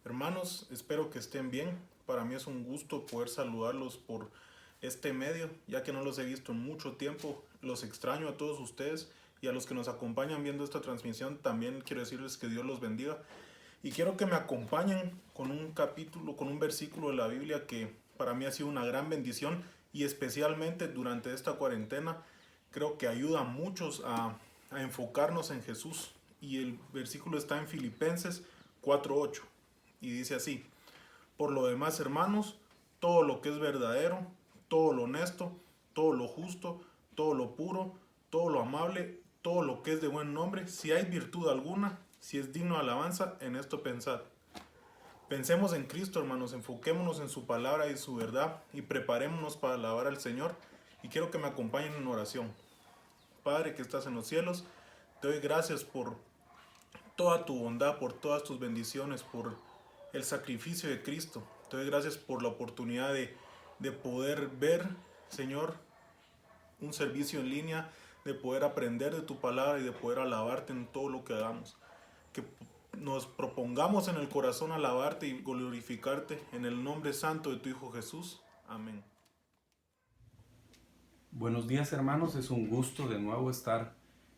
Hermanos, espero que estén bien. Para mí es un gusto poder saludarlos por este medio, ya que no los he visto en mucho tiempo. Los extraño a todos ustedes y a los que nos acompañan viendo esta transmisión. También quiero decirles que Dios los bendiga. Y quiero que me acompañen con un capítulo, con un versículo de la Biblia que para mí ha sido una gran bendición y especialmente durante esta cuarentena creo que ayuda a muchos a enfocarnos en Jesús. Y el versículo está en Filipenses 4:8 y dice así: por lo demás, hermanos, todo lo que es verdadero, todo lo honesto, todo lo justo, todo lo puro, todo lo amable, todo lo que es de buen nombre, si hay virtud alguna, si es digno de alabanza, en esto pensad. Pensemos en Cristo, hermanos, enfoquémonos en su palabra y su verdad y preparémonos para alabar al Señor. Y quiero que me acompañen en oración. Padre que estás en los cielos, te doy gracias por toda tu bondad, por todas tus bendiciones, por el sacrificio de Cristo. Te doy gracias por la oportunidad de poder ver, Señor, un servicio en línea, de poder aprender de tu palabra y de poder alabarte en todo lo que hagamos. Que nos propongamos en el corazón alabarte y glorificarte en el nombre santo de tu Hijo Jesús. Amén. Buenos días, hermanos, es un gusto de nuevo estar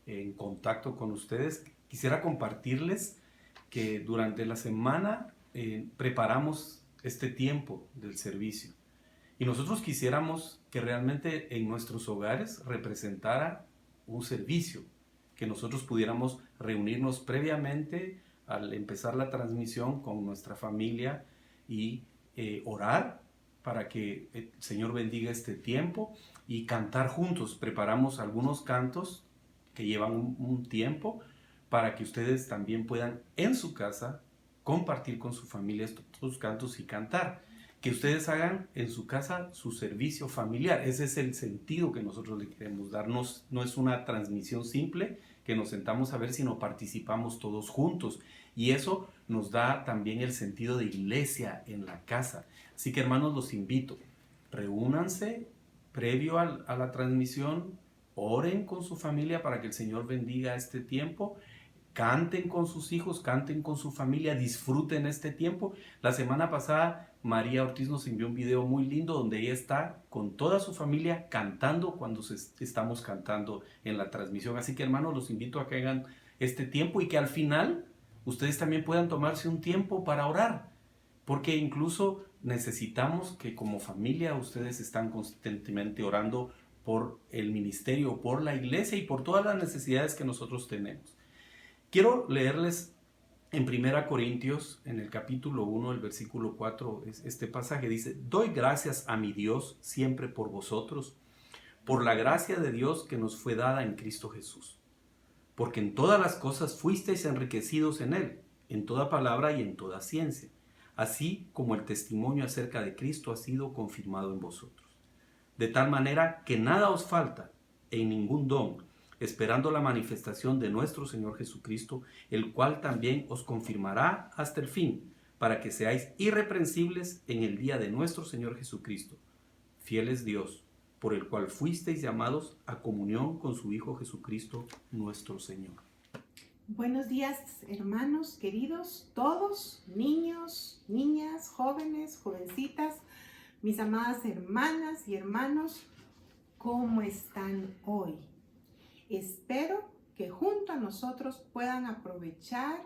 en contacto con ustedes. Quisiera compartirles que durante la semana preparamos este tiempo del servicio y nosotros quisiéramos que realmente en nuestros hogares representara un servicio, que nosotros pudiéramos reunirnos previamente al empezar la transmisión con nuestra familia y orar para que el Señor bendiga este tiempo y cantar juntos. Preparamos algunos cantos que llevan un tiempo para que ustedes también puedan en su casa compartir con su familia estos cantos y cantar. Que ustedes hagan en su casa su servicio familiar. Ese es el sentido que nosotros le queremos darnos. No es una transmisión simple que nos sentamos a ver, sino participamos todos juntos. Y eso nos da también el sentido de iglesia en la casa. Así que, hermanos, los invito, reúnanse previo a la transmisión, oren con su familia para que el Señor bendiga este tiempo, canten con sus hijos, canten con su familia, disfruten este tiempo. La semana pasada María Ortiz nos envió un video muy lindo donde ella está con toda su familia cantando cuando estamos cantando en la transmisión. Así que, hermanos, los invito a que hagan este tiempo y que al final ustedes también puedan tomarse un tiempo para orar, porque incluso necesitamos que como familia ustedes están constantemente orando por el ministerio, por la iglesia y por todas las necesidades que nosotros tenemos. Quiero leerles en 1 Corintios, en el capítulo 1, el versículo 4, este pasaje dice: doy gracias a mi Dios siempre por vosotros, por la gracia de Dios que nos fue dada en Cristo Jesús, porque en todas las cosas fuisteis enriquecidos en Él, en toda palabra y en toda ciencia, así como el testimonio acerca de Cristo ha sido confirmado en vosotros. De tal manera que nada os falta en ningún don, esperando la manifestación de nuestro Señor Jesucristo, el cual también os confirmará hasta el fin, para que seáis irreprensibles en el día de nuestro Señor Jesucristo. Fiel es Dios, por el cual fuisteis llamados a comunión con su Hijo Jesucristo, nuestro Señor. Buenos días, hermanos queridos, todos, niños, niñas, jóvenes, jovencitas, mis amadas hermanas y hermanos, ¿cómo están hoy? Espero que junto a nosotros puedan aprovechar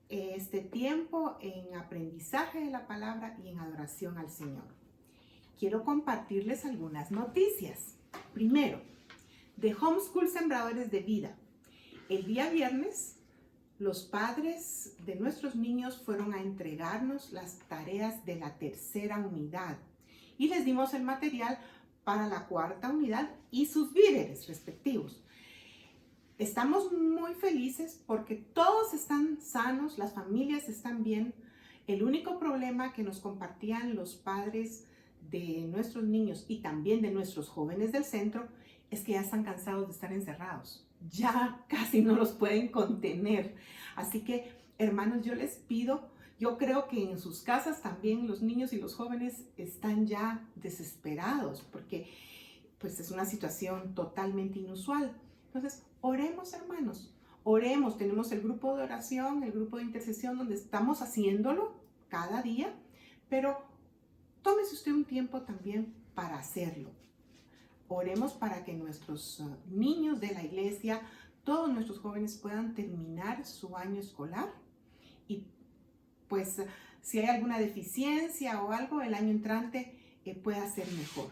este tiempo en aprendizaje de la palabra y en adoración al Señor. Quiero compartirles algunas noticias. Primero, de Homeschool Sembradores de Vida. El día viernes, los padres de nuestros niños fueron a entregarnos las tareas de la tercera unidad y les dimos el material para la cuarta unidad y sus víveres respectivos. Estamos muy felices porque todos están sanos, las familias están bien. El único problema que nos compartían los padres de nuestros niños y también de nuestros jóvenes del centro es que ya están cansados de estar encerrados. Ya casi no los pueden contener. Así que, hermanos, yo les pido, yo creo que en sus casas también los niños y los jóvenes están ya desesperados porque pues es una situación totalmente inusual. Entonces, oremos, hermanos, oremos. Tenemos el grupo de oración, el grupo de intercesión donde estamos haciéndolo cada día, pero tómese usted un tiempo también para hacerlo. Oremos para que nuestros niños de la iglesia, todos nuestros jóvenes puedan terminar su año escolar y pues si hay alguna deficiencia o algo, el año entrante pueda ser mejor.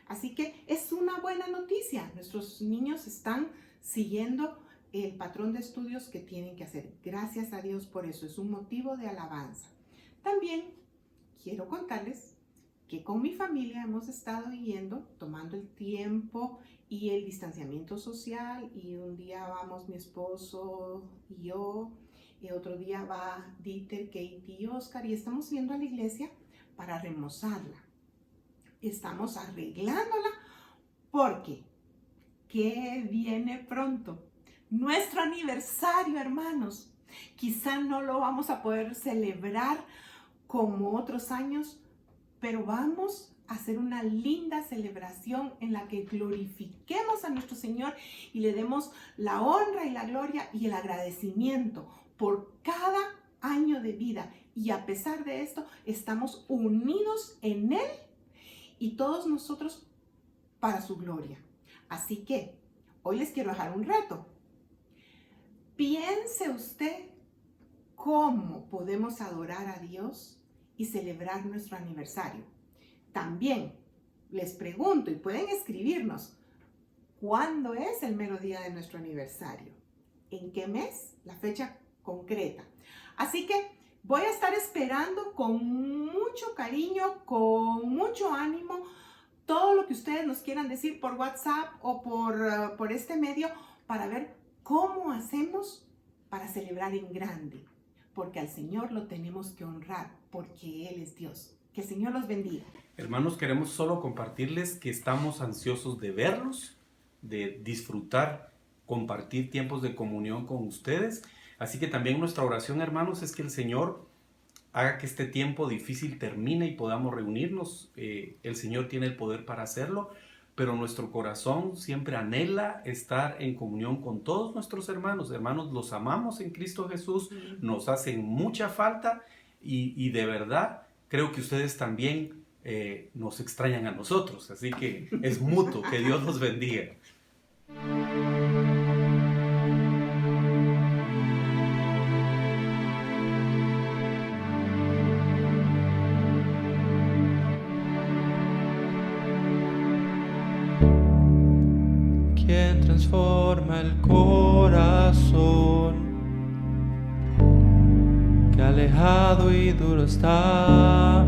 Así que es una buena noticia. Nuestros niños están siguiendo el patrón de estudios que tienen que hacer. Gracias a Dios por eso. Es un motivo de alabanza. También quiero contarles que con mi familia hemos estado yendo, tomando el tiempo y el distanciamiento social, y un día vamos mi esposo y yo, y otro día va Dieter, Katie y Oscar, y estamos yendo a la iglesia para remozarla. Estamos arreglándola porque ¿qué viene pronto? Nuestro aniversario, hermanos. Quizá no lo vamos a poder celebrar como otros años, pero vamos a hacer una linda celebración en la que glorifiquemos a nuestro Señor y le demos la honra y la gloria y el agradecimiento por cada año de vida. Y a pesar de esto, estamos unidos en Él y todos nosotros para su gloria. Así que hoy les quiero dejar un reto. Piense usted cómo podemos adorar a Dios y celebrar nuestro aniversario. También les pregunto, y pueden escribirnos, ¿cuándo es el mero día de nuestro aniversario? ¿En qué mes? La fecha concreta. Así que voy a estar esperando con mucho cariño, con mucho ánimo, todo lo que ustedes nos quieran decir por WhatsApp o por este medio para ver cómo hacemos para celebrar en grande. Porque al Señor lo tenemos que honrar, porque Él es Dios. Que el Señor los bendiga. Hermanos, queremos solo compartirles que estamos ansiosos de verlos, de disfrutar, compartir tiempos de comunión con ustedes. Así que también nuestra oración, hermanos, es que el Señor haga que este tiempo difícil termine y podamos reunirnos. El Señor tiene el poder para hacerlo, pero nuestro corazón siempre anhela estar en comunión con todos nuestros hermanos. Hermanos, los amamos en Cristo Jesús, nos hacen mucha falta y de verdad creo que ustedes también nos extrañan a nosotros. Así que es mutuo. Que Dios los bendiga. Quien transforma el corazón, que alejado y duro está,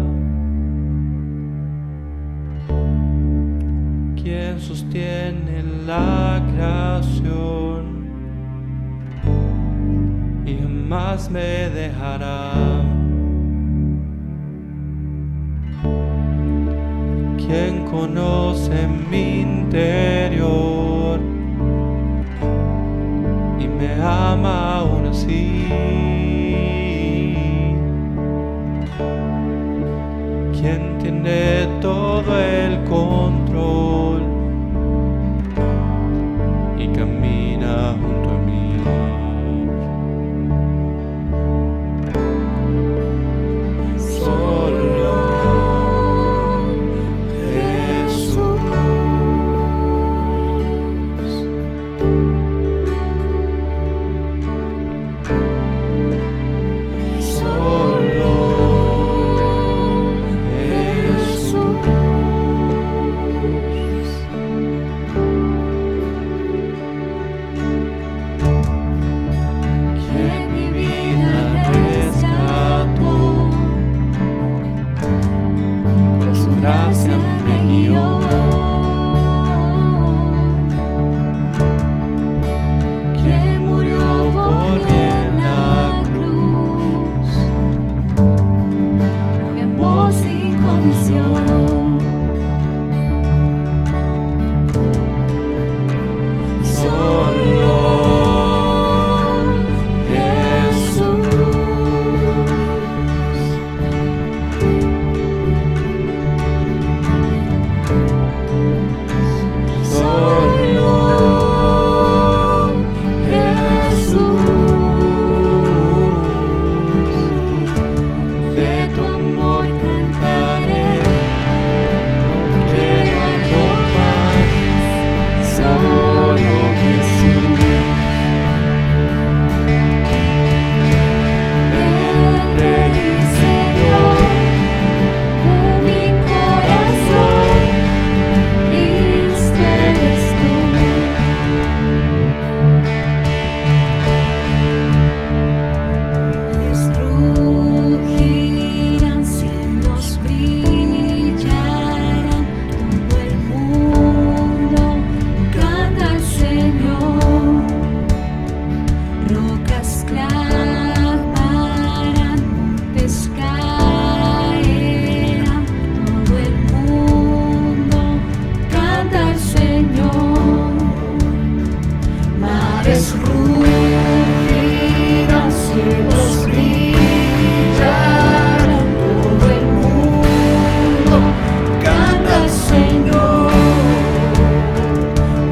quien sostiene la creación y jamás me dejará, quien conoce mi interior y me ama aún así, quien tiene todo el control y camina junto a mí. Ángeles rugirán, cielos brillarán, todo el mundo canta al Señor.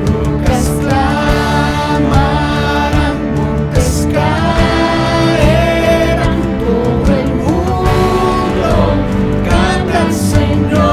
Rocas clamarán, montes caerán, todo el mundo canta al Señor.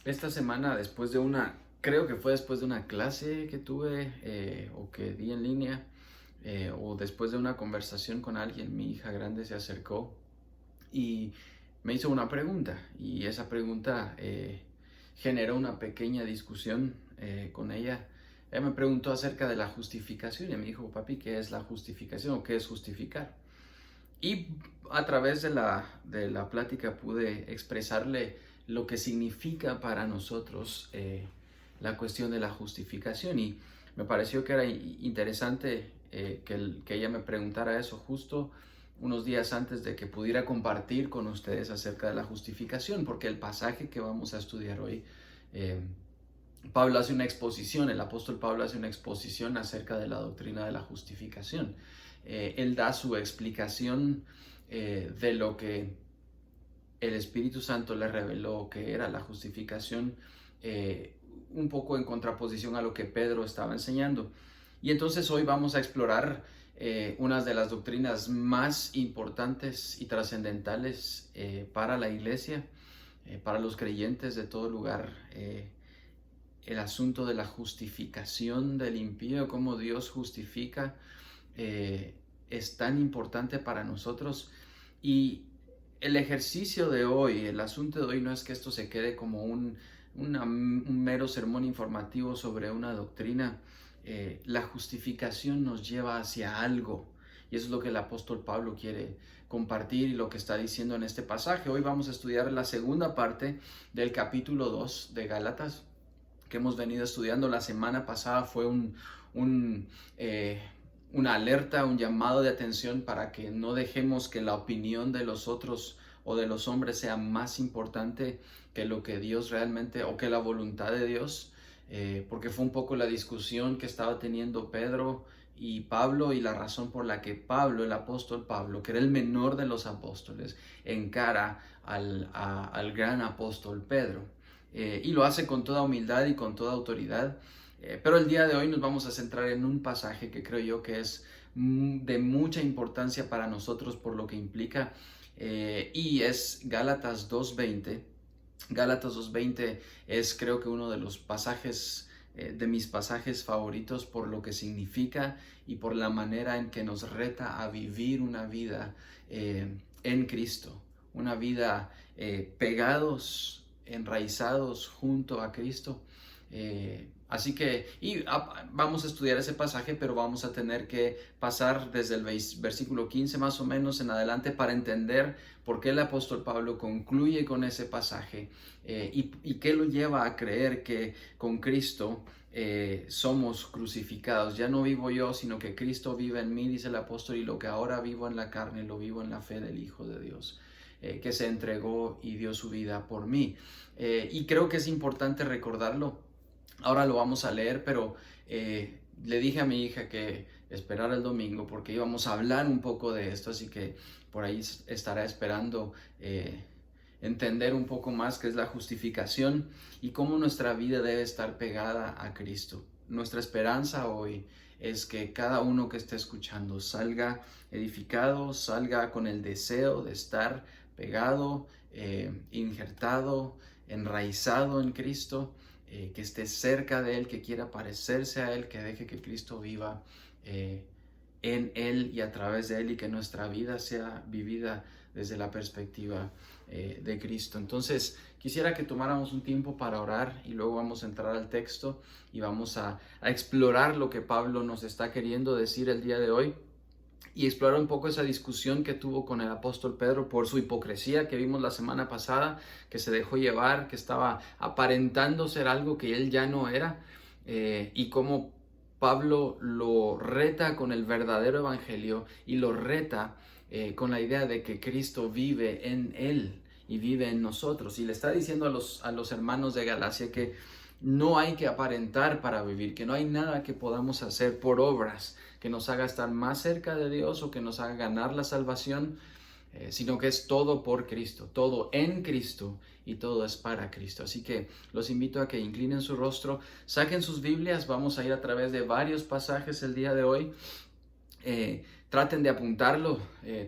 Esta semana, creo que fue después de una clase que tuve o que di en línea, o después de una conversación con alguien, mi hija grande se acercó y me hizo una pregunta, y esa pregunta generó una pequeña discusión con ella. Ella me preguntó acerca de la justificación y me dijo: papi, ¿qué es la justificación o qué es justificar? Y a través de la plática pude expresarle lo que significa para nosotros la cuestión de la justificación, y me pareció que era interesante que ella me preguntara eso justo unos días antes de que pudiera compartir con ustedes acerca de la justificación, porque el pasaje que vamos a estudiar hoy, Pablo hace una exposición, el apóstol Pablo hace una exposición acerca de la doctrina de la justificación. Él da su explicación de lo que el Espíritu Santo le reveló que era la justificación, un poco en contraposición a lo que Pedro estaba enseñando. Y entonces hoy vamos a explorar una de las doctrinas más importantes y trascendentales para la iglesia, para los creyentes de todo lugar, el asunto de la justificación del impío, cómo Dios justifica, es tan importante para nosotros. Y el ejercicio de hoy, el asunto de hoy, no es que esto se quede como un mero sermón informativo sobre una doctrina. La justificación nos lleva hacia algo, y eso es lo que el apóstol Pablo quiere compartir y lo que está diciendo en este pasaje. Hoy vamos a estudiar la segunda parte del capítulo 2 de Gálatas, que hemos venido estudiando. La semana pasada fue una alerta, un llamado de atención para que no dejemos que la opinión de los otros o de los hombres sea más importante que lo que Dios realmente, o que la voluntad de Dios, porque fue un poco la discusión que estaba teniendo Pedro y Pablo, y la razón por la que Pablo, el apóstol Pablo, que era el menor de los apóstoles, encara al gran apóstol Pedro, y lo hace con toda humildad y con toda autoridad. Pero el día de hoy nos vamos a centrar en un pasaje que creo yo que es de mucha importancia para nosotros por lo que implica, y es Gálatas 2:20. Gálatas 2:20 es, creo que, uno de los pasajes, de mis pasajes favoritos, por lo que significa y por la manera en que nos reta a vivir una vida en Cristo, una vida pegados, enraizados junto a Cristo. Así que vamos a estudiar ese pasaje, pero vamos a tener que pasar desde el versículo 15 más o menos en adelante para entender por qué el apóstol Pablo concluye con ese pasaje, y qué lo lleva a creer que con Cristo somos crucificados. Ya no vivo yo, sino que Cristo vive en mí, dice el apóstol, y lo que ahora vivo en la carne lo vivo en la fe del Hijo de Dios, que se entregó y dio su vida por mí. Y creo que es importante recordarlo, Ahora lo vamos a leer, pero le dije a mi hija que esperara el domingo porque íbamos a hablar un poco de esto, así que por ahí estará esperando entender un poco más qué es la justificación y cómo nuestra vida debe estar pegada a Cristo. Nuestra esperanza hoy es que cada uno que esté escuchando salga edificado, salga con el deseo de estar pegado, injertado, enraizado en Cristo, que esté cerca de Él, que quiera parecerse a Él, que deje que Cristo viva en Él y a través de Él, y que nuestra vida sea vivida desde la perspectiva de Cristo. Entonces quisiera que tomáramos un tiempo para orar y luego vamos a entrar al texto y vamos a explorar lo que Pablo nos está queriendo decir el día de hoy y explorar un poco esa discusión que tuvo con el apóstol Pedro por su hipocresía que vimos la semana pasada, que se dejó llevar, que estaba aparentando ser algo que él ya no era, y cómo Pablo lo reta con el verdadero evangelio y lo reta con la idea de que Cristo vive en él y vive en nosotros. Y le está diciendo a los hermanos de Galacia que no hay que aparentar para vivir, que no hay nada que podamos hacer por obras que nos haga estar más cerca de Dios o que nos haga ganar la salvación, sino que es todo por Cristo, todo en Cristo y todo es para Cristo. Así que los invito a que inclinen su rostro, saquen sus Biblias, vamos a ir a través de varios pasajes el día de hoy. Traten de apuntarlo,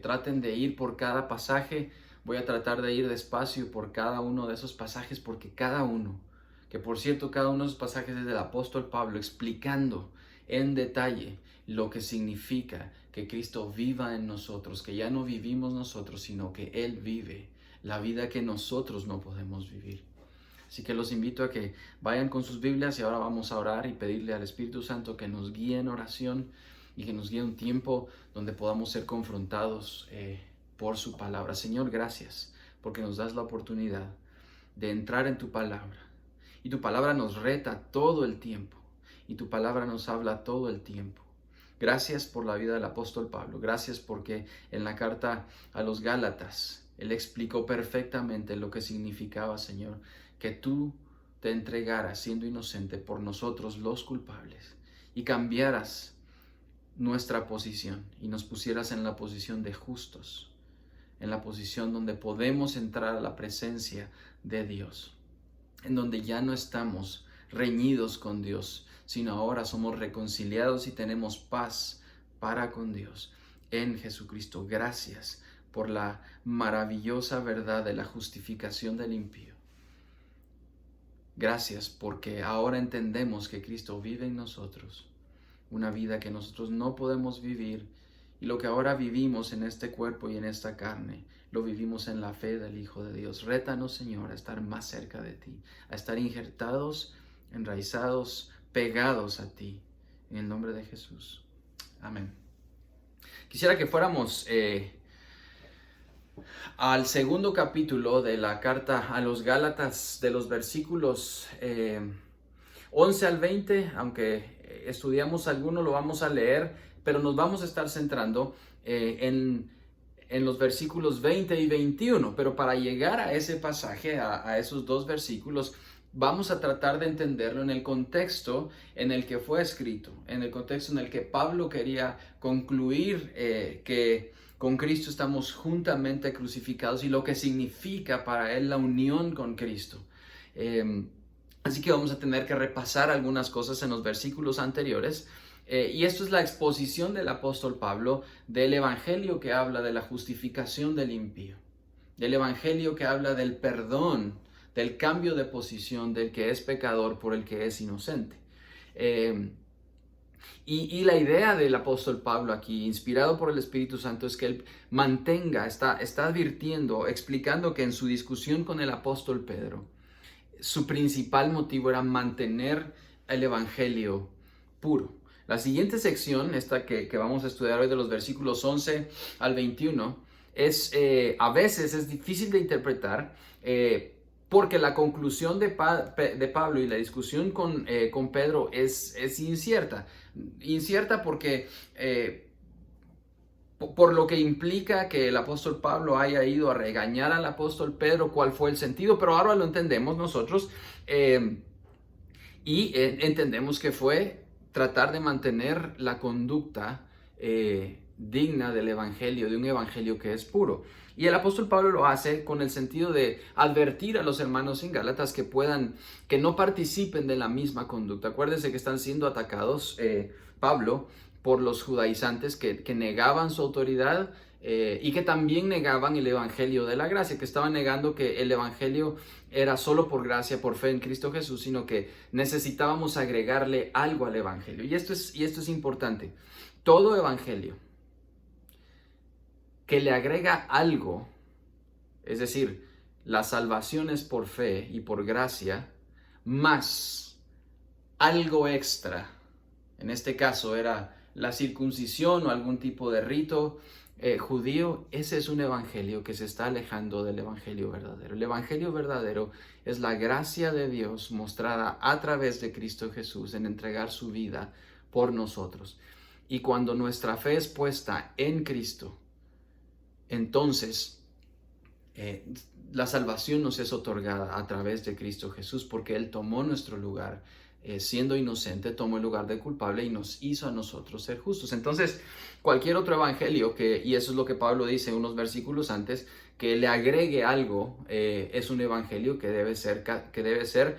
traten de ir por cada pasaje. Voy a tratar de ir despacio por cada uno de esos pasajes porque cada uno de esos pasajes es del apóstol Pablo explicando en detalle lo que significa que Cristo viva en nosotros, que ya no vivimos nosotros, sino que Él vive la vida que nosotros no podemos vivir. Así que los invito a que vayan con sus Biblias y ahora vamos a orar y pedirle al Espíritu Santo que nos guíe en oración y que nos guíe un tiempo donde podamos ser confrontados por su palabra. Señor, gracias porque nos das la oportunidad de entrar en tu palabra. Y tu palabra nos reta todo el tiempo. Y tu palabra nos habla todo el tiempo. Gracias por la vida del apóstol Pablo. Gracias porque en la carta a los Gálatas, él explicó perfectamente lo que significaba, Señor, que tú te entregaras siendo inocente por nosotros los culpables y cambiaras nuestra posición y nos pusieras en la posición de justos, en la posición donde podemos entrar a la presencia de Dios, en donde ya no estamos reñidos con Dios, sino ahora somos reconciliados y tenemos paz para con Dios en Jesucristo. Gracias por la maravillosa verdad de la justificación del impío. Gracias porque ahora entendemos que Cristo vive en nosotros, una vida que nosotros no podemos vivir, y lo que ahora vivimos en este cuerpo y en esta carne, lo vivimos en la fe del Hijo de Dios. Rétanos, Señor, a estar más cerca de ti, a estar injertados, enraizados, pegados a ti, en el nombre de Jesús. Amén. Quisiera que fuéramos al segundo capítulo de la carta a los Gálatas, de los versículos 11 al 20, aunque estudiamos alguno, lo vamos a leer, pero nos vamos a estar centrando en los versículos 20 y 21. Pero para llegar a ese pasaje, a esos dos versículos, vamos a tratar de entenderlo en el contexto en el que fue escrito, en el contexto en el que Pablo quería concluir que con Cristo estamos juntamente crucificados y lo que significa para él la unión con Cristo. Así que vamos a tener que repasar algunas cosas en los versículos anteriores. Y esto es la exposición del apóstol Pablo del evangelio que habla de la justificación del impío, del evangelio que habla del perdón, del cambio de posición del que es pecador por el que es inocente. Y la idea del apóstol Pablo aquí, inspirado por el Espíritu Santo, es que él está advirtiendo, explicando que en su discusión con el apóstol Pedro, su principal motivo era mantener el evangelio puro. La siguiente sección, esta que vamos a estudiar hoy de los versículos 11 al 21, a veces es difícil de interpretar porque la conclusión de Pablo y la discusión con Pedro es incierta. Incierta porque por lo que implica que el apóstol Pablo haya ido a regañar al apóstol Pedro, cuál fue el sentido, pero ahora lo entendemos nosotros. Y entendemos que fue tratar de mantener la conducta digna del evangelio, de un evangelio que es puro. Y el apóstol Pablo lo hace con el sentido de advertir a los hermanos en Gálatas que no participen de la misma conducta. Acuérdense que están siendo atacados, Pablo, por los judaizantes que negaban su autoridad y que también negaban el evangelio de la gracia, que estaban negando que el evangelio era solo por gracia, por fe en Cristo Jesús, sino que necesitábamos agregarle algo al evangelio. Y esto es importante. Todo evangelio que le agrega algo, es decir, la salvación es por fe y por gracia, más algo extra. En este caso era la circuncisión o algún tipo de rito judío. Ese es un evangelio que se está alejando del evangelio verdadero. El evangelio verdadero es la gracia de Dios mostrada a través de Cristo Jesús en entregar su vida por nosotros. Y cuando nuestra fe es puesta en Cristo, entonces la salvación nos es otorgada a través de Cristo Jesús, porque Él tomó nuestro lugar, siendo inocente, tomó el lugar de culpable y nos hizo a nosotros ser justos. Entonces, cualquier otro evangelio, y eso es lo que Pablo dice unos versículos antes, que le agregue algo, es un evangelio que debe ser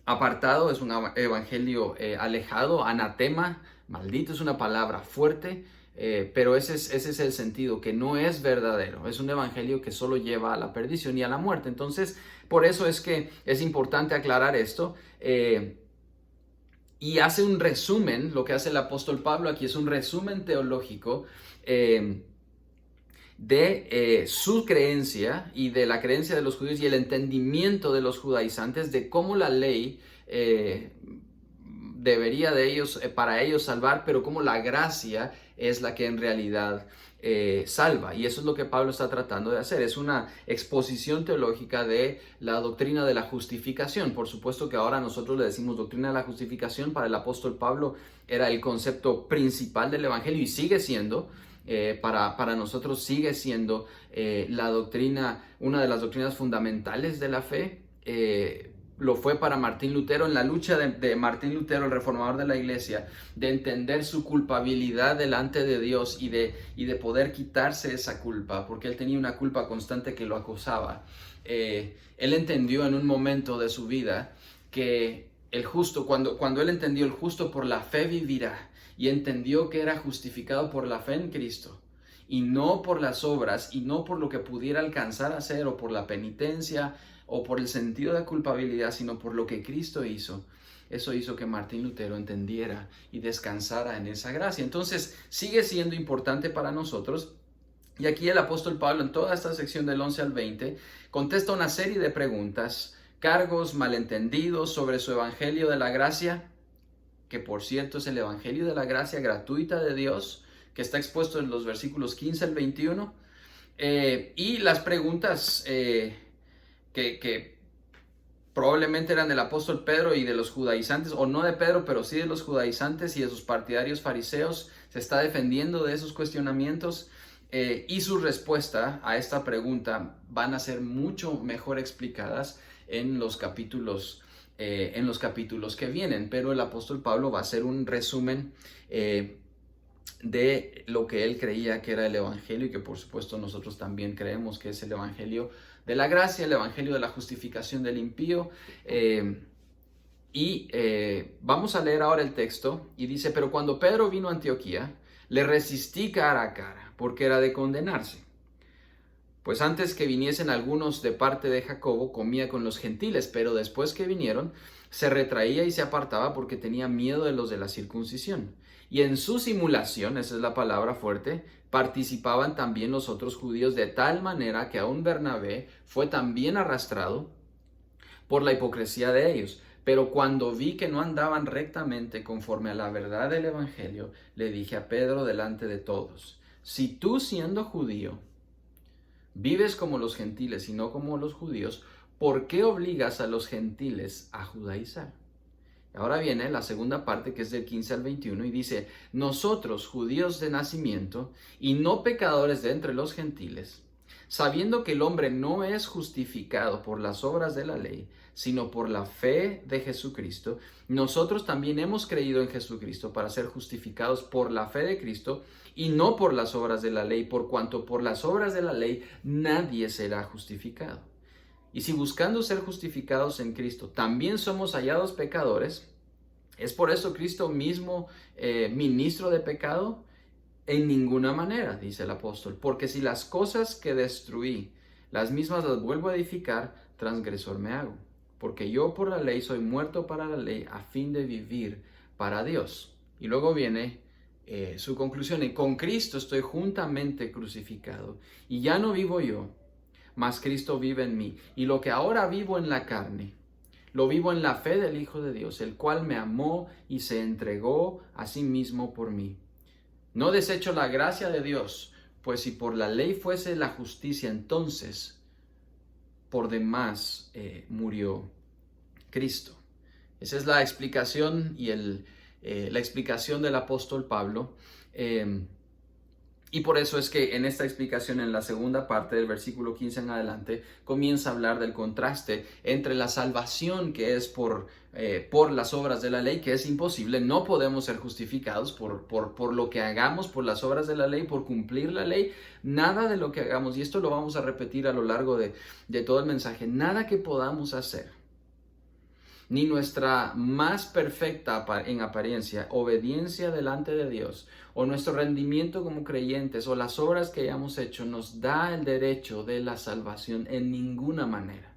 apartado, es un evangelio alejado, anatema, maldito, es una palabra fuerte. Pero ese es el sentido, que no es verdadero. Es un evangelio que solo lleva a la perdición y a la muerte. Entonces, por eso es que es importante aclarar esto. Y hace un resumen, lo que hace el apóstol Pablo aquí es un resumen teológico de su creencia y de la creencia de los judíos y el entendimiento de los judaizantes de cómo la ley debería para ellos salvar, pero cómo la gracia es la que en realidad salva. Y eso es lo que Pablo está tratando de hacer. Es una exposición teológica de la doctrina de la justificación. Por supuesto que ahora nosotros le decimos doctrina de la justificación. Para el apóstol Pablo era el concepto principal del evangelio y sigue siendo. Para nosotros sigue siendo la doctrina, una de las doctrinas fundamentales de la fe. Lo fue para Martín Lutero, en la lucha de Martín Lutero, el reformador de la iglesia, de entender su culpabilidad delante de Dios y de poder quitarse esa culpa, porque él tenía una culpa constante que lo acosaba. Él entendió en un momento de su vida que el justo, cuando él entendió el justo por la fe vivirá, y entendió que era justificado por la fe en Cristo, y no por las obras, y no por lo que pudiera alcanzar a hacer, o por la penitencia, o por el sentido de culpabilidad, sino por lo que Cristo hizo. Eso hizo que Martín Lutero entendiera y descansara en esa gracia. Entonces, sigue siendo importante para nosotros. Y aquí el apóstol Pablo, en toda esta sección del 11 al 20, contesta una serie de preguntas, cargos, malentendidos sobre su evangelio de la gracia, que por cierto es el evangelio de la gracia gratuita de Dios, que está expuesto en los versículos 15 al 21, y las preguntas que probablemente eran del apóstol Pedro y de los judaizantes, o no de Pedro, pero sí de los judaizantes y de sus partidarios fariseos. Se está defendiendo de esos cuestionamientos y su respuesta a esta pregunta van a ser mucho mejor explicadas en los capítulos que vienen. Pero el apóstol Pablo va a hacer un resumen de lo que él creía que era el evangelio y que por supuesto nosotros también creemos que es el evangelio de la gracia, el evangelio de la justificación del impío. Vamos a leer ahora el texto y dice: pero cuando Pedro vino a Antioquía, le resistí cara a cara, porque era de condenarse. Pues antes que viniesen algunos de parte de Jacobo, comía con los gentiles, pero después que vinieron, se retraía y se apartaba porque tenía miedo de los de la circuncisión. Y en su simulación, esa es la palabra fuerte, participaban también los otros judíos, de tal manera que aún Bernabé fue también arrastrado por la hipocresía de ellos. Pero cuando vi que no andaban rectamente conforme a la verdad del evangelio, le dije a Pedro delante de todos: si tú, siendo judío, vives como los gentiles y no como los judíos, ¿por qué obligas a los gentiles a judaizar? Ahora viene la segunda parte, que es del 15 al 21, y dice: nosotros, judíos de nacimiento y no pecadores de entre los gentiles, Sabiendo que el hombre no es justificado por las obras de la ley, sino por la fe de Jesucristo, nosotros también hemos creído en Jesucristo para ser justificados por la fe de Cristo y no por las obras de la ley, por cuanto por las obras de la ley nadie será justificado. Y si buscando ser justificados en Cristo también somos hallados pecadores, ¿es por eso Cristo mismo ministro de pecado? En ninguna manera, dice el apóstol, porque si las cosas que destruí, las mismas las vuelvo a edificar, transgresor me hago. Porque yo por la ley soy muerto para la ley a fin de vivir para Dios. Y luego viene su conclusión: y con Cristo estoy juntamente crucificado, y ya no vivo yo, mas Cristo vive en mí. Y lo que ahora vivo en la carne, lo vivo en la fe del Hijo de Dios, el cual me amó y se entregó a sí mismo por mí. No desecho la gracia de Dios, pues si por la ley fuese la justicia, entonces por demás murió Cristo. Esa es la explicación y la explicación del apóstol Pablo. Y por eso es que en esta explicación, en la segunda parte del versículo 15 en adelante, comienza a hablar del contraste entre la salvación que es por las obras de la ley, que es imposible. No podemos ser justificados por lo que hagamos, por las obras de la ley, por cumplir la ley. Nada de lo que hagamos, y esto lo vamos a repetir a lo largo de todo el mensaje, nada que podamos hacer, ni nuestra más perfecta en apariencia obediencia delante de Dios, o nuestro rendimiento como creyentes, o las obras que hayamos hecho, nos da el derecho de la salvación en ninguna manera.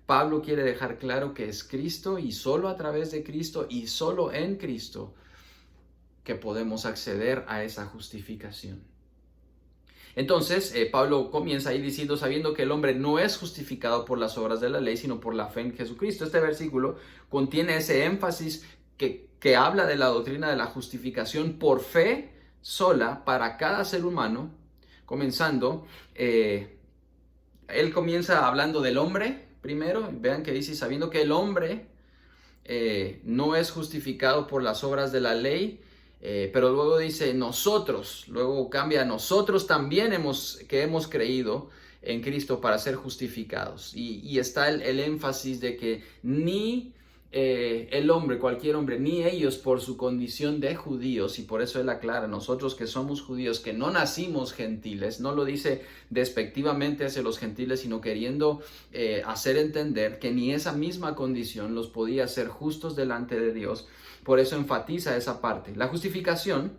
Pablo quiere dejar claro que es Cristo, y solo a través de Cristo y solo en Cristo, que podemos acceder a esa justificación. Entonces, Pablo comienza ahí diciendo: sabiendo que el hombre no es justificado por las obras de la ley, sino por la fe en Jesucristo. Este versículo contiene ese énfasis que habla de la doctrina de la justificación por fe sola para cada ser humano, comenzando, él comienza hablando del hombre primero. Vean que dice: sabiendo que el hombre no es justificado por las obras de la ley, pero luego dice nosotros, luego cambia: nosotros también hemos creído en Cristo para ser justificados. Y está el énfasis de que ni el hombre, cualquier hombre, ni ellos por su condición de judíos, y por eso él aclara: nosotros que somos judíos, que no nacimos gentiles. No lo dice despectivamente hacia los gentiles, sino queriendo hacer entender que ni esa misma condición los podía hacer justos delante de Dios. Por eso enfatiza esa parte. La justificación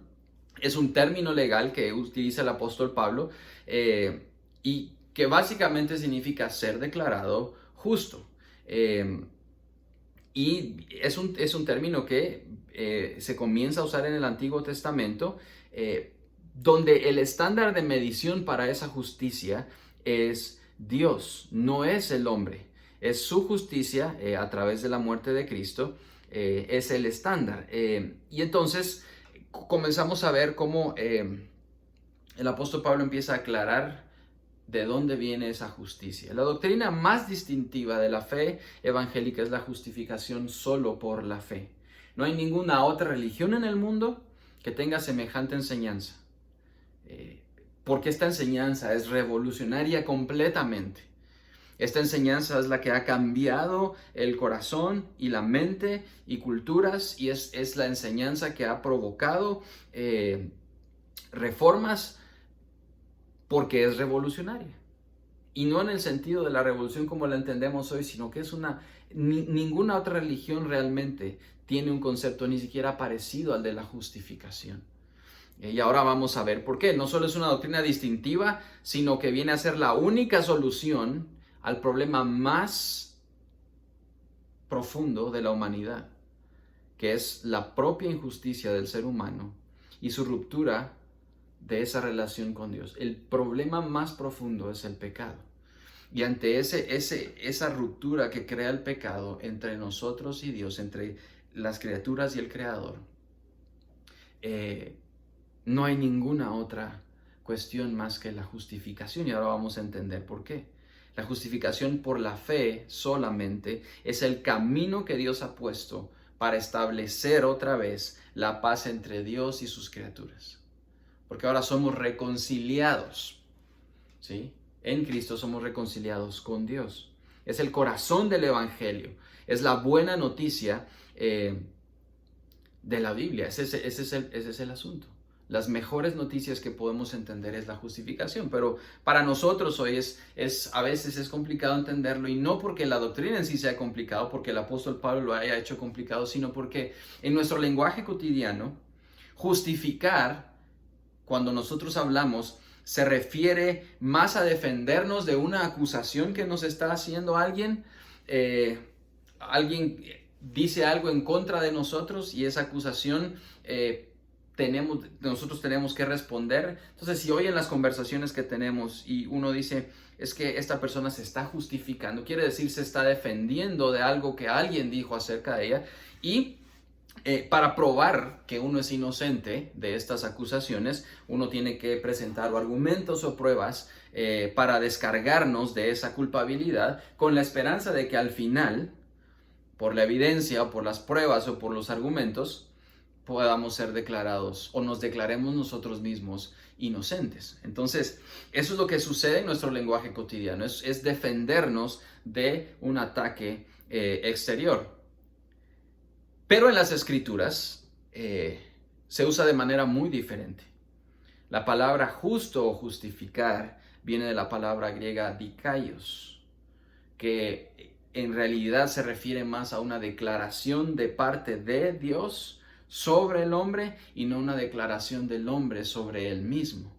es un término legal que utiliza el apóstol Pablo y que básicamente significa ser declarado justo. Y es un término que se comienza a usar en el Antiguo Testamento, donde el estándar de medición para esa justicia es Dios, no es el hombre. Es su justicia a través de la muerte de Cristo, es el estándar. Y entonces comenzamos a ver cómo el apóstol Pablo empieza a aclarar de dónde viene esa justicia. La doctrina más distintiva de la fe evangélica es la justificación solo por la fe. No hay ninguna otra religión en el mundo que tenga semejante enseñanza, porque esta enseñanza es revolucionaria completamente. Esta enseñanza es la que ha cambiado el corazón y la mente y culturas, y es la enseñanza que ha provocado reformas, porque es revolucionaria. Y no en el sentido de la revolución como la entendemos hoy, sino que es ninguna otra religión realmente tiene un concepto ni siquiera parecido al de la justificación. Y ahora vamos a ver por qué. No solo es una doctrina distintiva, sino que viene a ser la única solución al problema más profundo de la humanidad, que es la propia injusticia del ser humano y su ruptura de esa relación con Dios. El problema más profundo es el pecado. Y ante esa ruptura que crea el pecado entre nosotros y Dios, entre las criaturas y el Creador, no hay ninguna otra cuestión más que la justificación. Y ahora vamos a entender por qué. La justificación por la fe solamente es el camino que Dios ha puesto para establecer otra vez la paz entre Dios y sus criaturas. Porque ahora somos reconciliados, ¿sí? En Cristo somos reconciliados con Dios. Es el corazón del Evangelio. Es la buena noticia de la Biblia. Ese es el asunto. Las mejores noticias que podemos entender es la justificación, pero para nosotros hoy a veces es complicado entenderlo, y no porque la doctrina en sí sea complicado, porque el apóstol Pablo lo haya hecho complicado, sino porque en nuestro lenguaje cotidiano, justificar, cuando nosotros hablamos, se refiere más a defendernos de una acusación que nos está haciendo alguien. Alguien dice algo en contra de nosotros y esa acusación nosotros tenemos que responder. Entonces, si hoy en las conversaciones que tenemos y uno dice, es que esta persona se está justificando, quiere decir se está defendiendo de algo que alguien dijo acerca de ella, y para probar que uno es inocente de estas acusaciones, uno tiene que presentar argumentos o pruebas para descargarnos de esa culpabilidad, con la esperanza de que al final, por la evidencia o por las pruebas o por los argumentos, podamos ser declarados o nos declaremos nosotros mismos inocentes. Entonces, eso es lo que sucede en nuestro lenguaje cotidiano, es defendernos de un ataque exterior. Pero en las Escrituras se usa de manera muy diferente. La palabra justo o justificar viene de la palabra griega dikaios, que en realidad se refiere más a una declaración de parte de Dios sobre el hombre y no una declaración del hombre sobre él mismo.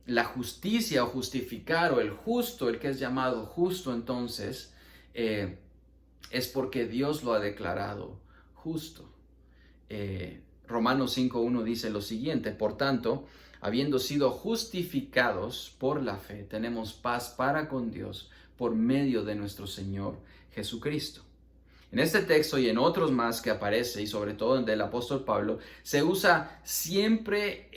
La justicia o justificar, o el justo, el que es llamado justo, entonces es porque Dios lo ha declarado justo. Romanos 5:1 dice lo siguiente: por tanto, habiendo sido justificados por la fe, tenemos paz para con Dios por medio de nuestro Señor Jesucristo. En este texto y en otros más que aparece, y sobre todo en del apóstol Pablo, se usa siempre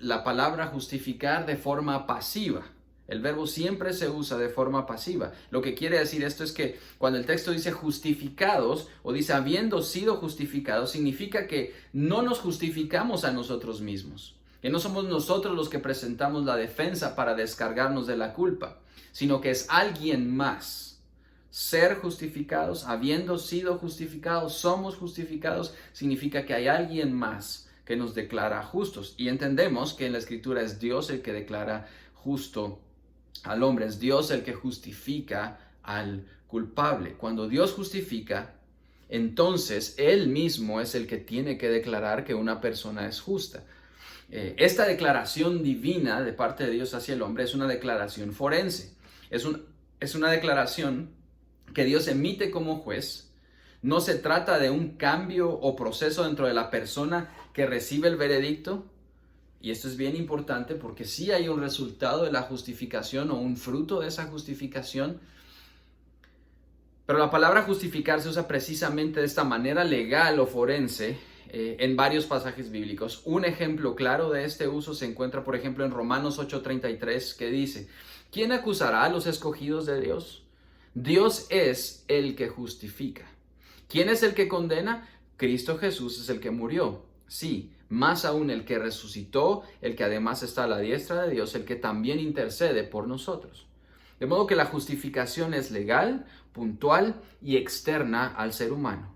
la palabra justificar de forma pasiva. El verbo siempre se usa de forma pasiva. Lo que quiere decir esto es que cuando el texto dice justificados o dice habiendo sido justificados, significa que no nos justificamos a nosotros mismos, que no somos nosotros los que presentamos la defensa para descargarnos de la culpa, sino que es alguien más. Ser justificados, habiendo sido justificados, somos justificados, significa que hay alguien más que nos declara justos. Y entendemos que en la Escritura es Dios el que declara justo al hombre, es Dios el que justifica al culpable. Cuando Dios justifica, entonces Él mismo es el que tiene que declarar que una persona es justa. Esta declaración divina de parte de Dios hacia el hombre es una declaración forense. Es una declaración que Dios emite como juez. No se trata de un cambio o proceso dentro de la persona que recibe el veredicto. Y esto es bien importante porque sí hay un resultado de la justificación o un fruto de esa justificación. Pero la palabra justificar se usa precisamente de esta manera legal o forense en varios pasajes bíblicos. Un ejemplo claro de este uso se encuentra, por ejemplo, en Romanos 8:33, que dice: ¿quién acusará a los escogidos de Dios? Dios es el que justifica. ¿Quién es el que condena? Cristo Jesús es el que murió. Sí, más aún el que resucitó, el que además está a la diestra de Dios, el que también intercede por nosotros. De modo que la justificación es legal, puntual y externa al ser humano.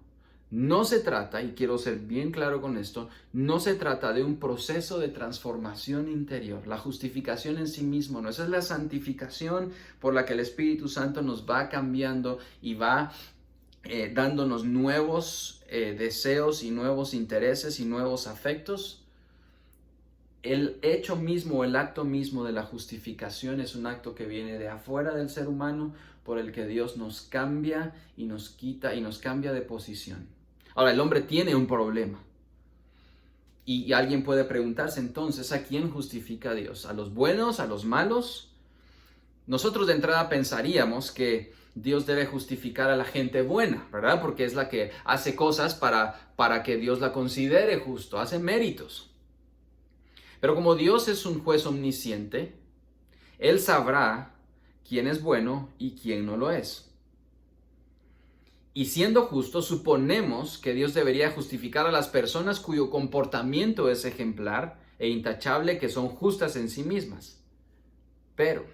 No se trata, y quiero ser bien claro con esto, no se trata de un proceso de transformación interior. La justificación en sí mismo no. Esa es la santificación por la que el Espíritu Santo nos va cambiando y va dándonos nuevos deseos y nuevos intereses y nuevos afectos. El hecho mismo, el acto mismo de la justificación es un acto que viene de afuera del ser humano, por el que Dios nos cambia y nos quita y nos cambia de posición. Ahora, el hombre tiene un problema. Y alguien puede preguntarse entonces, ¿a quién justifica Dios? ¿A los buenos? ¿A los malos? Nosotros de entrada pensaríamos que Dios debe justificar a la gente buena, ¿verdad? Porque es la que hace cosas para que Dios la considere justo, hace méritos. Pero como Dios es un juez omnisciente, Él sabrá quién es bueno y quién no lo es. Y siendo justo, suponemos que Dios debería justificar a las personas cuyo comportamiento es ejemplar e intachable, que son justas en sí mismas. Pero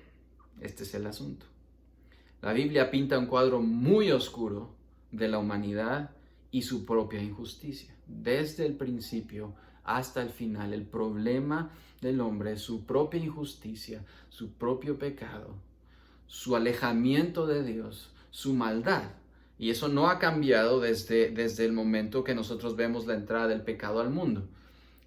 Este es el asunto. La Biblia pinta un cuadro muy oscuro de la humanidad y su propia injusticia. Desde el principio hasta el final, el problema del hombre es su propia injusticia, su propio pecado, su alejamiento de Dios, su maldad. Y eso no ha cambiado desde el momento que nosotros vemos la entrada del pecado al mundo.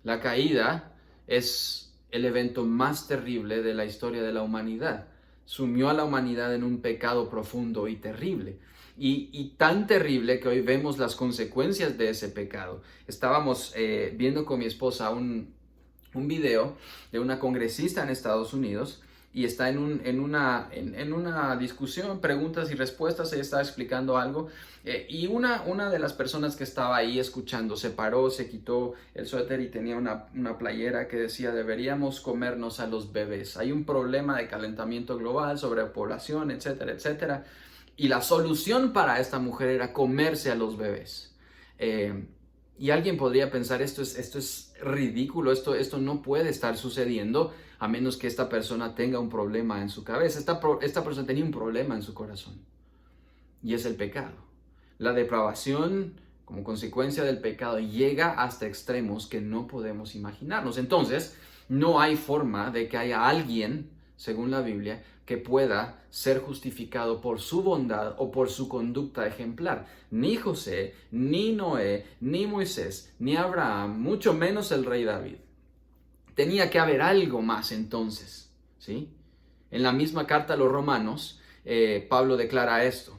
La caída es el evento más terrible de la historia de la humanidad. Sumió a la humanidad en un pecado profundo y terrible. Y tan terrible que hoy vemos las consecuencias de ese pecado. Estábamos viendo con mi esposa un video de una congresista en Estados Unidos y está en una discusión, preguntas y respuestas. Ella estaba explicando algo y una de las personas que estaba ahí escuchando se paró, se quitó el suéter y tenía una playera que decía: deberíamos comernos a los bebés. Hay un problema de calentamiento global, sobrepoblación, etcétera, etcétera. Y la solución para esta mujer era comerse a los bebés. Y alguien podría pensar, esto es ridículo, esto no puede estar sucediendo a menos que esta persona tenga un problema en su cabeza. Esta persona tenía un problema en su corazón, y es el pecado. La depravación, como consecuencia del pecado, llega hasta extremos que no podemos imaginarnos. Entonces, no hay forma de que haya alguien, según la Biblia, que pueda ser justificado por su bondad o por su conducta ejemplar. Ni José, ni Noé, ni Moisés, ni Abraham, mucho menos el rey David. Tenía que haber algo más entonces, ¿sí? En la misma carta a los Romanos, Pablo declara esto: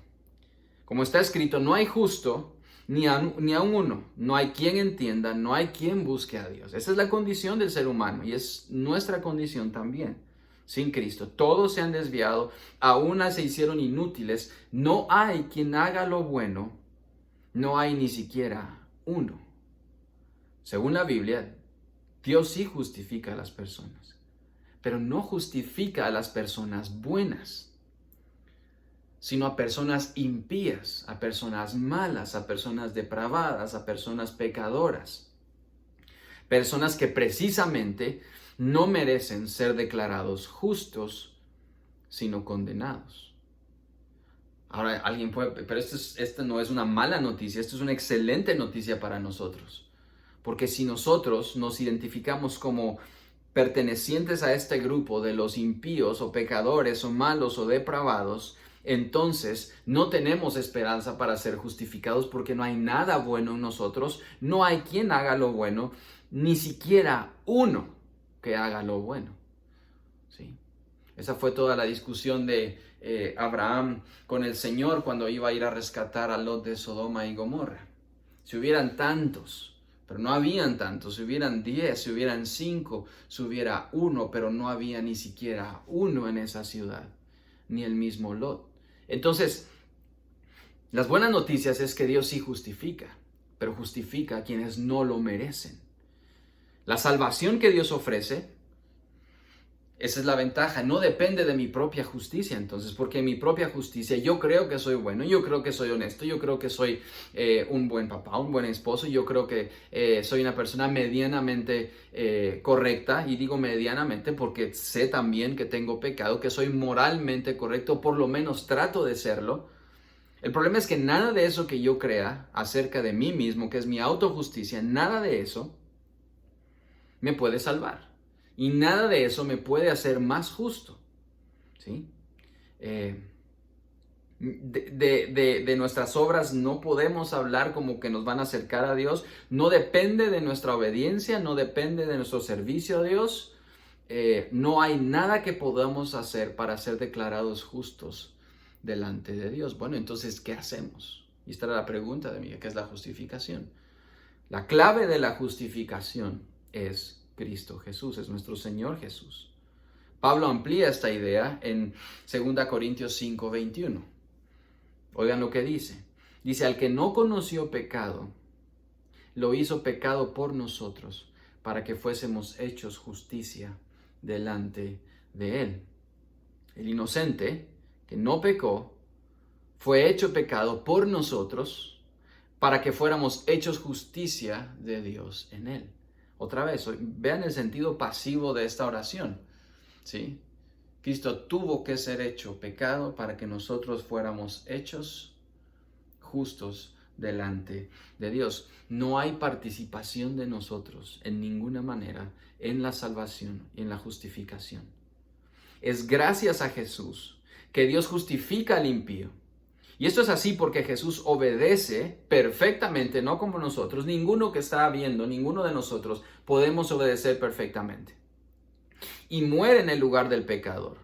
como está escrito, no hay justo ni aun uno, no hay quien entienda, no hay quien busque a Dios. Esa es la condición del ser humano y es nuestra condición también. Sin Cristo, todos se han desviado, a una se hicieron inútiles, no hay quien haga lo bueno, no hay ni siquiera uno. Según la Biblia, Dios sí justifica a las personas, pero no justifica a las personas buenas, sino a personas impías, a personas malas, a personas depravadas, a personas pecadoras. Personas que precisamente no merecen ser declarados justos, sino condenados. Ahora alguien puede, pero esto no es una mala noticia, esto es una excelente noticia para nosotros. Porque si nosotros nos identificamos como pertenecientes a este grupo de los impíos o pecadores o malos o depravados, entonces no tenemos esperanza para ser justificados, porque no hay nada bueno en nosotros, no hay quien haga lo bueno, ni siquiera uno que haga lo bueno. ¿Sí? Esa fue toda la discusión de Abraham con el Señor cuando iba a ir a rescatar a Lot de Sodoma y Gomorra. Si hubieran tantos, pero no habían tantos, si hubieran 10, si hubieran 5, si hubiera 1, pero no había ni siquiera uno en esa ciudad, ni el mismo Lot. Entonces, las buenas noticias es que Dios sí justifica, pero justifica a quienes no lo merecen. La salvación que Dios ofrece, esa es la ventaja, no depende de mi propia justicia entonces, porque en mi propia justicia yo creo que soy bueno, yo creo que soy honesto, yo creo que soy un buen papá, un buen esposo, yo creo que soy una persona medianamente correcta, y digo medianamente porque sé también que tengo pecado, que soy moralmente correcto, por lo menos trato de serlo. El problema es que nada de eso que yo crea acerca de mí mismo, que es mi autojusticia, nada de eso me puede salvar. Y nada de eso me puede hacer más justo. ¿Sí? De nuestras obras no podemos hablar como que nos van a acercar a Dios. No depende de nuestra obediencia, no depende de nuestro servicio a Dios. No hay nada que podamos hacer para ser declarados justos delante de Dios. Bueno, entonces, ¿qué hacemos? Y esta era la pregunta de mí, ¿qué es la justificación? La clave de la justificación es Cristo Jesús, es nuestro Señor Jesús. Pablo amplía esta idea en 2 Corintios 5:21. Oigan lo que dice. Dice, al que no conoció pecado, lo hizo pecado por nosotros, para que fuésemos hechos justicia delante de Él. El inocente, que no pecó, fue hecho pecado por nosotros, para que fuéramos hechos justicia de Dios en Él. Otra vez, vean el sentido pasivo de esta oración, ¿sí? Cristo tuvo que ser hecho pecado para que nosotros fuéramos hechos justos delante de Dios. No hay participación de nosotros en ninguna manera en la salvación y en la justificación. Es gracias a Jesús que Dios justifica al impío. Y esto es así porque Jesús obedece perfectamente, no como nosotros. Ninguno que está viendo, ninguno de nosotros podemos obedecer perfectamente. Y muere en el lugar del pecador.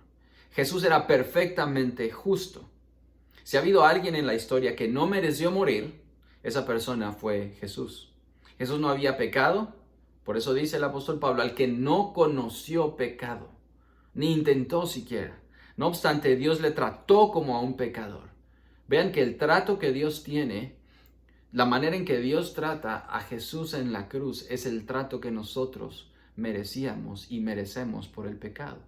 Jesús era perfectamente justo. Si ha habido alguien en la historia que no mereció morir, esa persona fue Jesús. Jesús no había pecado, por eso dice el apóstol Pablo, al que no conoció pecado, ni intentó siquiera. No obstante, Dios le trató como a un pecador. Vean que el trato que Dios tiene, la manera en que Dios trata a Jesús en la cruz, es el trato que nosotros merecíamos y merecemos por el pecado.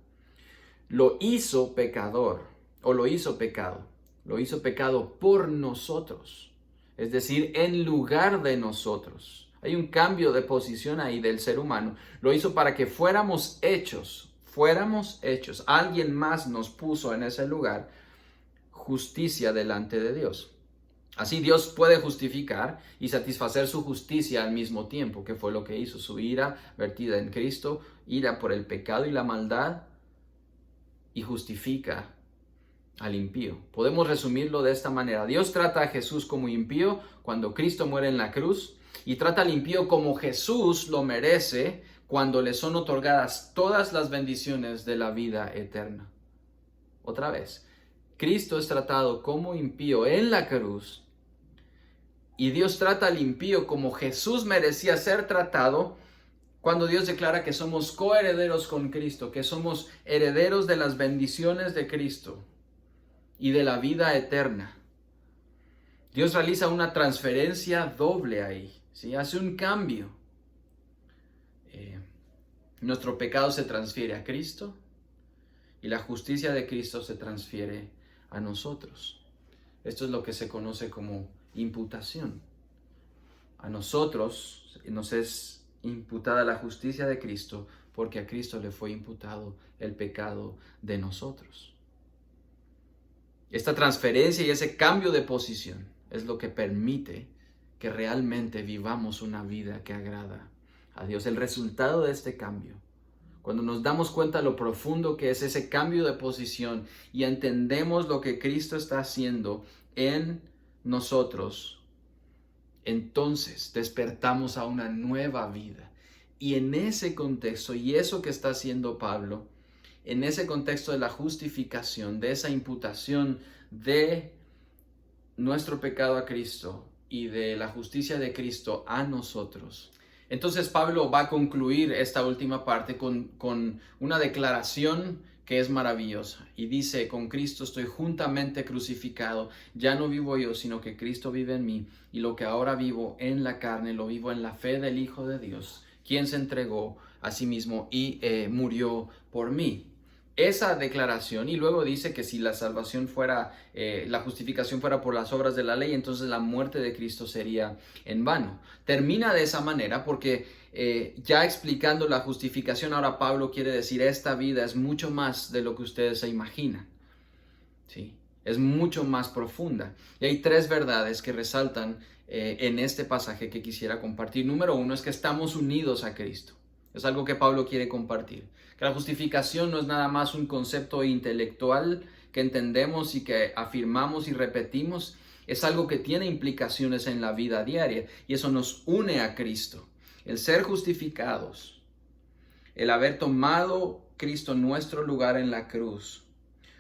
Lo hizo pecador, o lo hizo pecado. Lo hizo pecado por nosotros, es decir, en lugar de nosotros. Hay un cambio de posición ahí del ser humano. Lo hizo para que fuéramos hechos. Alguien más nos puso en ese lugar justicia delante de Dios. Así Dios puede justificar y satisfacer su justicia al mismo tiempo, que fue lo que hizo. Su ira vertida en Cristo, ira por el pecado y la maldad, y justifica al impío. Podemos resumirlo de esta manera. Dios trata a Jesús como impío cuando Cristo muere en la cruz, y trata al impío como Jesús lo merece cuando le son otorgadas todas las bendiciones de la vida eterna. Otra vez, Cristo es tratado como impío en la cruz, y Dios trata al impío como Jesús merecía ser tratado cuando Dios declara que somos coherederos con Cristo, que somos herederos de las bendiciones de Cristo y de la vida eterna. Dios realiza una transferencia doble ahí, ¿sí? Hace un cambio. Nuestro pecado se transfiere a Cristo y la justicia de Cristo se transfiere a nosotros. Esto es lo que se conoce como imputación. A nosotros nos es imputada la justicia de Cristo porque a Cristo le fue imputado el pecado de nosotros. Esta transferencia y ese cambio de posición es lo que permite que realmente vivamos una vida que agrada a Dios. El resultado de este cambio, cuando nos damos cuenta de lo profundo que es ese cambio de posición y entendemos lo que Cristo está haciendo en nosotros, entonces despertamos a una nueva vida. Y en ese contexto, y eso que está haciendo Pablo, en ese contexto de la justificación, de esa imputación de nuestro pecado a Cristo y de la justicia de Cristo a nosotros, entonces Pablo va a concluir esta última parte con una declaración que es maravillosa. Y dice, con Cristo estoy juntamente crucificado. Ya no vivo yo, sino que Cristo vive en mí. Y lo que ahora vivo en la carne, lo vivo en la fe del Hijo de Dios, quien se entregó a sí mismo y murió por mí. Esa declaración, y luego dice que si la salvación fuera, la justificación fuera por las obras de la ley, entonces la muerte de Cristo sería en vano. Termina de esa manera porque ya explicando la justificación, ahora Pablo quiere decir, esta vida es mucho más de lo que ustedes se imaginan, ¿sí? Es mucho más profunda. Y hay tres verdades que resaltan en este pasaje que quisiera compartir. Número uno es que estamos unidos a Cristo. Es algo que Pablo quiere compartir. Que la justificación no es nada más un concepto intelectual que entendemos y que afirmamos y repetimos. Es algo que tiene implicaciones en la vida diaria y eso nos une a Cristo. El ser justificados, el haber tomado Cristo nuestro lugar en la cruz,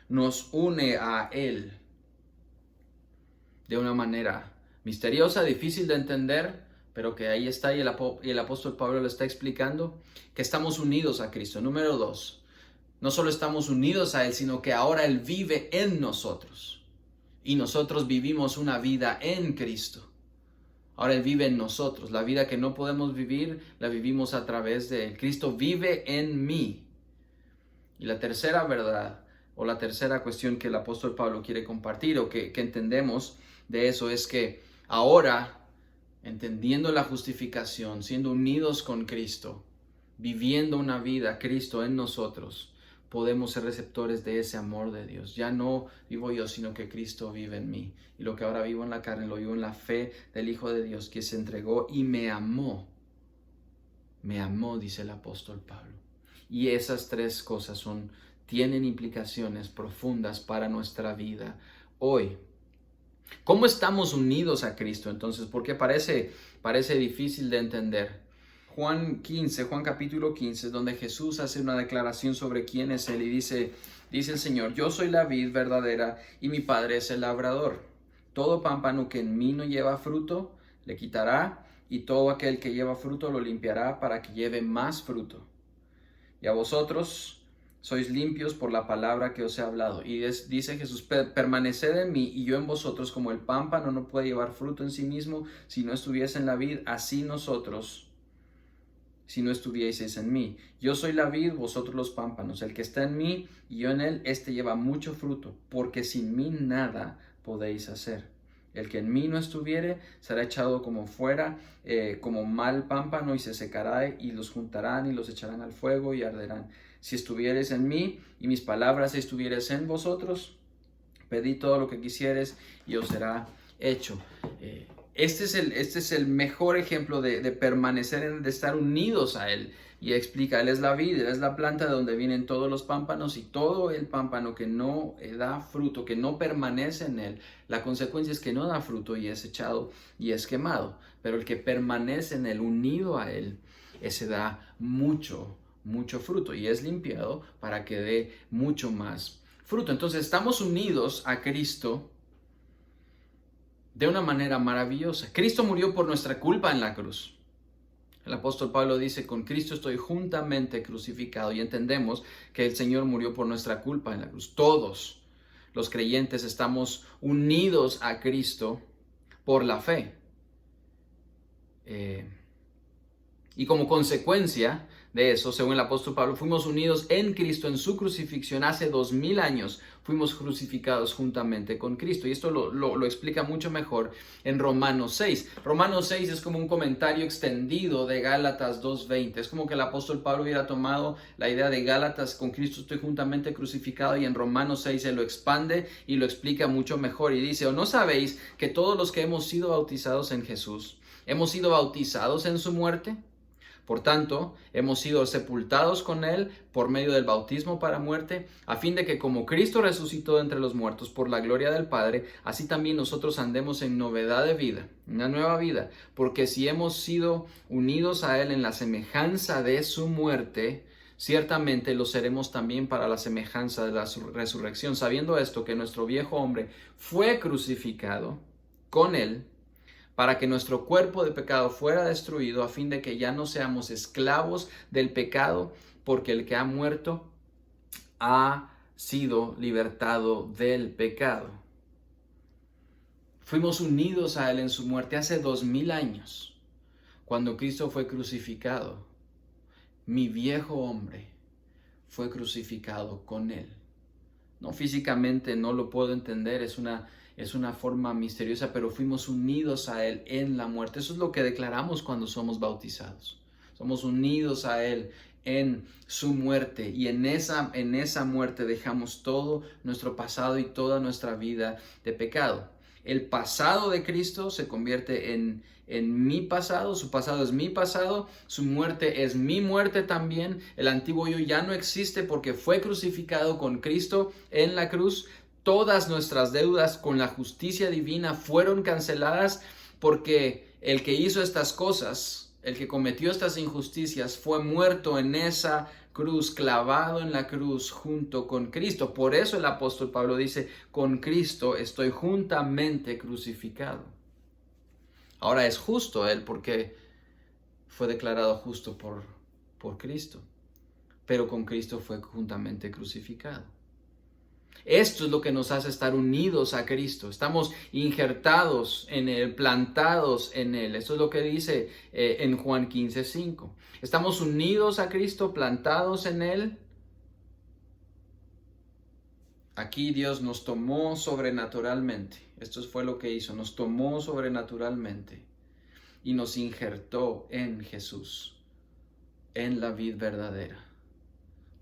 nos une a Él de una manera misteriosa, difícil de entender, pero que ahí está y el apóstol Pablo lo está explicando, que estamos unidos a Cristo. Número dos, no solo estamos unidos a Él, sino que ahora Él vive en nosotros y nosotros vivimos una vida en Cristo. Ahora Él vive en nosotros. La vida que no podemos vivir, la vivimos a través de Él. Cristo vive en mí. Y la tercera verdad, o la tercera cuestión que el apóstol Pablo quiere compartir, o que entendemos de eso, es que ahora, entendiendo la justificación, siendo unidos con Cristo, viviendo una vida Cristo en nosotros, podemos ser receptores de ese amor de Dios. Ya no vivo yo, sino que Cristo vive en mí. Y lo que ahora vivo en la carne, lo vivo en la fe del Hijo de Dios, que se entregó y me amó. Me amó, dice el apóstol Pablo. Y esas tres cosas tienen implicaciones profundas para nuestra vida hoy. ¿Cómo estamos unidos a Cristo entonces? Porque parece difícil de entender. Juan capítulo 15, es donde Jesús hace una declaración sobre quién es Él y dice el Señor: yo soy la vid verdadera y mi Padre es el labrador. Todo pámpano que en mí no lleva fruto, le quitará, y todo aquel que lleva fruto lo limpiará para que lleve más fruto. Y a vosotros sois limpios por la palabra que os he hablado. Y dice Jesús: permaneced en mí y yo en vosotros, como el pámpano no puede llevar fruto en sí mismo si no estuviese en la vid, así nosotros, si no estuvieseis en mí. Yo soy la vid, vosotros los pámpanos. El que está en mí y yo en él, este lleva mucho fruto, porque sin mí nada podéis hacer. El que en mí no estuviere será echado como fuera, como mal pámpano, y se secará, y los juntarán y los echarán al fuego y arderán. Si estuviereis en mí y mis palabras estuviereis en vosotros, pedid todo lo que quisieres y os será hecho. Este es el mejor ejemplo de permanecer, de estar unidos a Él. Y explica: Él es la vid, Él es la planta de donde vienen todos los pámpanos, y todo el pámpano que no da fruto, que no permanece en Él, la consecuencia es que no da fruto y es echado y es quemado. Pero el que permanece en Él, unido a Él, ese da mucho fruto y es limpiado para que dé mucho más fruto. Entonces estamos unidos a Cristo de una manera maravillosa. Cristo murió por nuestra culpa en la cruz. El apóstol Pablo dice: con Cristo estoy juntamente crucificado, y entendemos que el Señor murió por nuestra culpa en la cruz. Todos los creyentes estamos unidos a Cristo por la fe. Y como consecuencia de eso, según el apóstol Pablo, fuimos unidos en Cristo en su crucifixión. Hace 2000 años fuimos crucificados juntamente con Cristo. Y esto lo explica mucho mejor en Romanos 6. Romanos 6 es como un comentario extendido de Gálatas 2:20. Es como que el apóstol Pablo hubiera tomado la idea de Gálatas: con Cristo estoy juntamente crucificado, y en Romanos 6 se lo expande y lo explica mucho mejor. Y dice: ¿o no sabéis que todos los que hemos sido bautizados en Jesús, hemos sido bautizados en su muerte? Por tanto, hemos sido sepultados con Él por medio del bautismo para muerte, a fin de que, como Cristo resucitó entre los muertos por la gloria del Padre, así también nosotros andemos en novedad de vida, una nueva vida. Porque si hemos sido unidos a Él en la semejanza de su muerte, ciertamente lo seremos también para la semejanza de la resurrección, sabiendo esto, que nuestro viejo hombre fue crucificado con Él, para que nuestro cuerpo de pecado fuera destruido, a fin de que ya no seamos esclavos del pecado, porque el que ha muerto ha sido libertado del pecado. Fuimos unidos a Él en su muerte hace 2000 años, cuando Cristo fue crucificado. Mi viejo hombre fue crucificado con Él. No físicamente, no lo puedo entender, es una forma misteriosa, pero fuimos unidos a Él en la muerte. Eso es lo que declaramos cuando somos bautizados. Somos unidos a Él en su muerte, y en esa muerte dejamos todo nuestro pasado y toda nuestra vida de pecado. El pasado de Cristo se convierte en mi pasado, su pasado es mi pasado, su muerte es mi muerte también. El antiguo yo ya no existe porque fue crucificado con Cristo en la cruz. Todas nuestras deudas con la justicia divina fueron canceladas, porque el que hizo estas cosas, el que cometió estas injusticias, fue muerto en esa cruz, clavado en la cruz junto con Cristo. Por eso el apóstol Pablo dice: con Cristo estoy juntamente crucificado. Ahora es justo Él porque fue declarado justo por Cristo, pero con Cristo fue juntamente crucificado. Esto es lo que nos hace estar unidos a Cristo. Estamos injertados en Él, plantados en Él. Esto es lo que dice en Juan 15:5. Estamos unidos a Cristo, plantados en Él. Aquí Dios nos tomó sobrenaturalmente. Esto fue lo que hizo. Nos tomó sobrenaturalmente y nos injertó en Jesús, en la vid verdadera.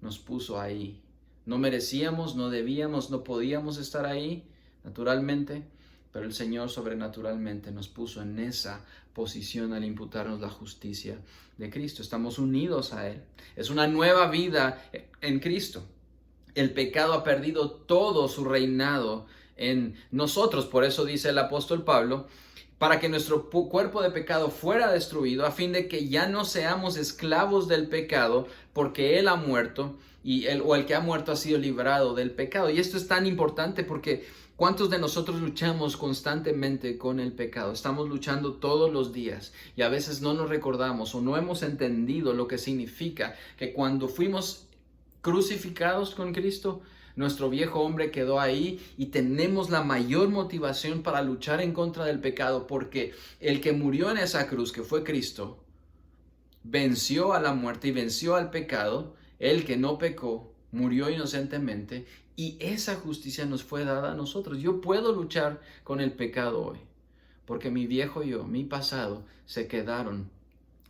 Nos puso ahí No merecíamos, no debíamos, no podíamos estar ahí naturalmente, pero el Señor sobrenaturalmente nos puso en esa posición al imputarnos la justicia de Cristo. Estamos unidos a Él. Es una nueva vida en Cristo. El pecado ha perdido todo su reinado en nosotros. Por eso dice el apóstol Pablo, para que nuestro cuerpo de pecado fuera destruido, a fin de que ya no seamos esclavos del pecado, porque Él ha muerto y el que ha muerto ha sido librado del pecado. Y esto es tan importante porque ¿cuántos de nosotros luchamos constantemente con el pecado? Estamos luchando todos los días y a veces no nos recordamos o no hemos entendido lo que significa que cuando fuimos crucificados con Cristo, nuestro viejo hombre quedó ahí y tenemos la mayor motivación para luchar en contra del pecado, porque el que murió en esa cruz, que fue Cristo, venció a la muerte y venció al pecado. El que no pecó murió inocentemente y esa justicia nos fue dada a nosotros. Yo puedo luchar con el pecado hoy, porque mi viejo yo, mi pasado, se quedaron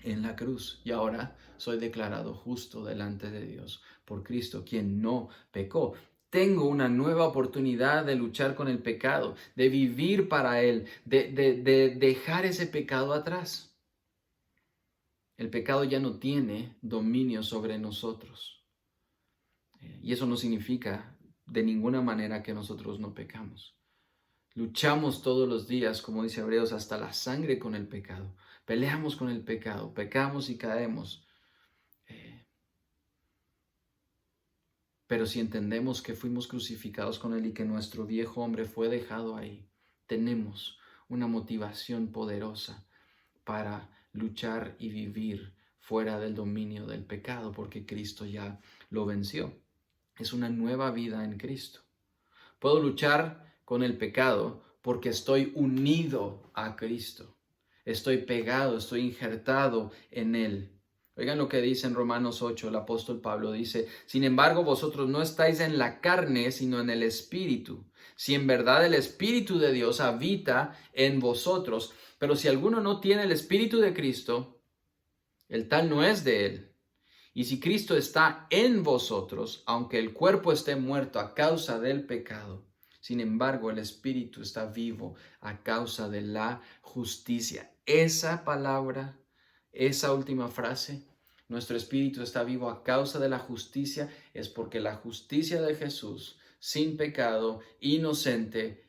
en la cruz y ahora soy declarado justo delante de Dios por Cristo, quien no pecó. Tengo una nueva oportunidad de luchar con el pecado, de vivir para Él, de dejar ese pecado atrás. El pecado ya no tiene dominio sobre nosotros. Y eso no significa de ninguna manera que nosotros no pecamos. Luchamos todos los días, como dice Hebreos, hasta la sangre con el pecado. Peleamos con el pecado, pecamos y caemos. Pero si entendemos que fuimos crucificados con Él y que nuestro viejo hombre fue dejado ahí, tenemos una motivación poderosa para luchar y vivir fuera del dominio del pecado, porque Cristo ya lo venció. Es una nueva vida en Cristo. Puedo luchar con el pecado porque estoy unido a Cristo. Estoy pegado, estoy injertado en Él. Oigan lo que dice en Romanos 8, el apóstol Pablo dice: sin embargo, vosotros no estáis en la carne, sino en el Espíritu. Si en verdad el Espíritu de Dios habita en vosotros. Pero si alguno no tiene el Espíritu de Cristo, el tal no es de Él. Y si Cristo está en vosotros, aunque el cuerpo esté muerto a causa del pecado, sin embargo el Espíritu está vivo a causa de la justicia. Esa palabra, esa última frase, nuestro espíritu está vivo a causa de la justicia, es porque la justicia de Jesús, sin pecado, inocente,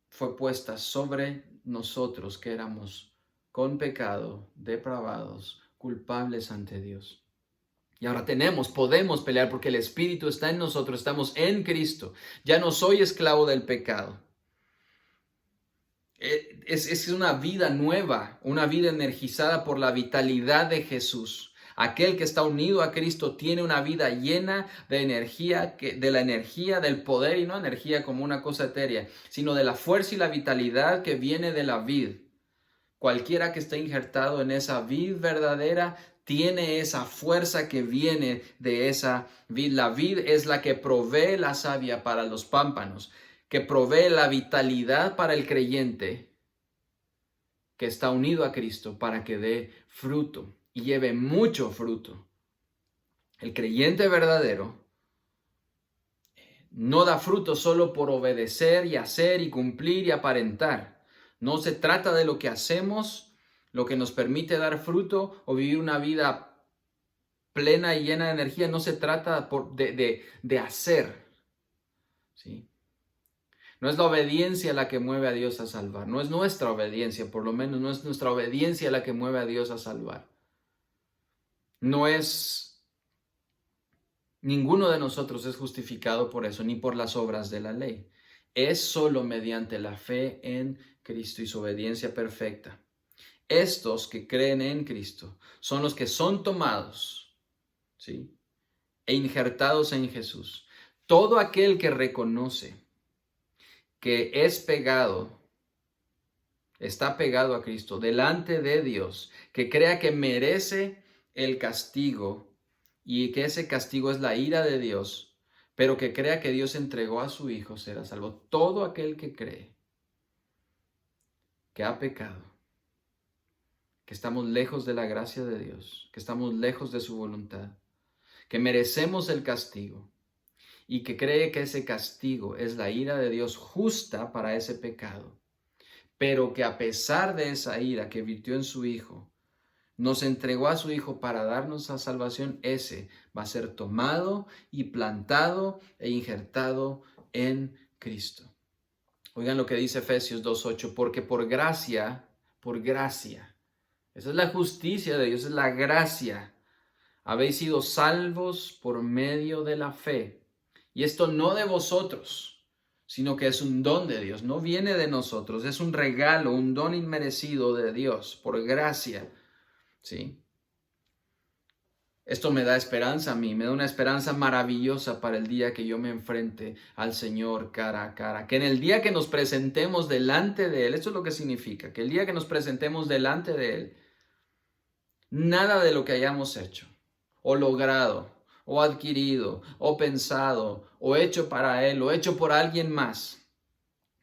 fue puesta sobre nosotros que éramos con pecado, depravados, culpables ante Dios. Y ahora podemos pelear porque el Espíritu está en nosotros, estamos en Cristo. Ya no soy esclavo del pecado. Es una vida nueva, una vida energizada por la vitalidad de Jesús. Aquel que está unido a Cristo tiene una vida llena de energía, de la energía del poder, y no energía como una cosa etérea, sino de la fuerza y la vitalidad que viene de la vid. Cualquiera que esté injertado en esa vid verdadera tiene esa fuerza que viene de esa vid. La vid es la que provee la savia para los pámpanos, que provee la vitalidad para el creyente que está unido a Cristo para que dé fruto y lleve mucho fruto. El creyente verdadero no da fruto solo por obedecer y hacer y cumplir y aparentar. No se trata de lo que hacemos, lo que nos permite dar fruto o vivir una vida plena y llena de energía. No se trata de hacer, ¿sí? No es la obediencia la que mueve a Dios a salvar. No es nuestra obediencia, por lo menos no es nuestra obediencia la que mueve a Dios a salvar. Ninguno de nosotros es justificado por eso, ni por las obras de la ley. Es solo mediante la fe en Cristo y su obediencia perfecta. Estos que creen en Cristo son los que son tomados, ¿sí?, e injertados en Jesús. Todo aquel que reconoce que es pegado, está pegado a Cristo delante de Dios, que crea que merece el castigo y que ese castigo es la ira de Dios, pero que crea que Dios entregó a su Hijo, será salvo. Todo aquel que cree que ha pecado, que estamos lejos de la gracia de Dios, que estamos lejos de su voluntad, que merecemos el castigo y que cree que ese castigo es la ira de Dios justa para ese pecado, pero que a pesar de esa ira que virtió en su Hijo, nos entregó a su Hijo para darnos la salvación, ese va a ser tomado y plantado e injertado en Cristo. Oigan lo que dice Efesios 2:8, porque por gracia, esa es la justicia de Dios, es la gracia, habéis sido salvos por medio de la fe. Y esto no de vosotros, sino que es un don de Dios, no viene de nosotros, es un regalo, un don inmerecido de Dios, por gracia, ¿sí? Esto me da esperanza a mí, me da una esperanza maravillosa para el día que yo me enfrente al Señor cara a cara. Que en el día que nos presentemos delante de Él, esto es lo que significa, que el día que nos presentemos delante de Él, nada de lo que hayamos hecho, o logrado, o adquirido, o pensado, o hecho para Él, o hecho por alguien más,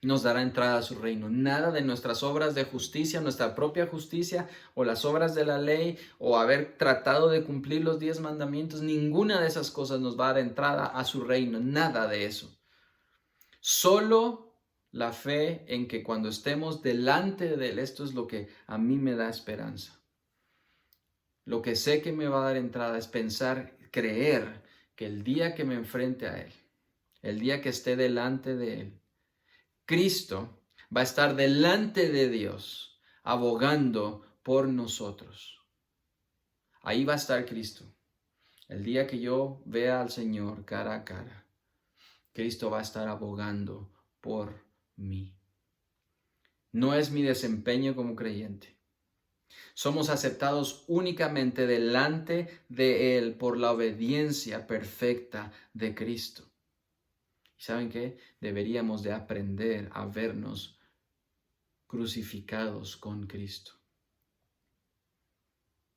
nos dará entrada a su reino. Nada de nuestras obras de justicia, nuestra propia justicia, o las obras de la ley, o haber tratado de cumplir los 10 mandamientos, ninguna de esas cosas nos va a dar entrada a su reino. Nada de eso. Solo la fe en que cuando estemos delante de Él, esto es lo que a mí me da esperanza. Lo que sé que me va a dar entrada es pensar, creer que el día que me enfrente a Él, el día que esté delante de Él, Cristo va a estar delante de Dios, abogando por nosotros. Ahí va a estar Cristo. El día que yo vea al Señor cara a cara, Cristo va a estar abogando por mí. No es mi desempeño como creyente. Somos aceptados únicamente delante de Él por la obediencia perfecta de Cristo. ¿Y saben qué? Deberíamos de aprender a vernos crucificados con Cristo.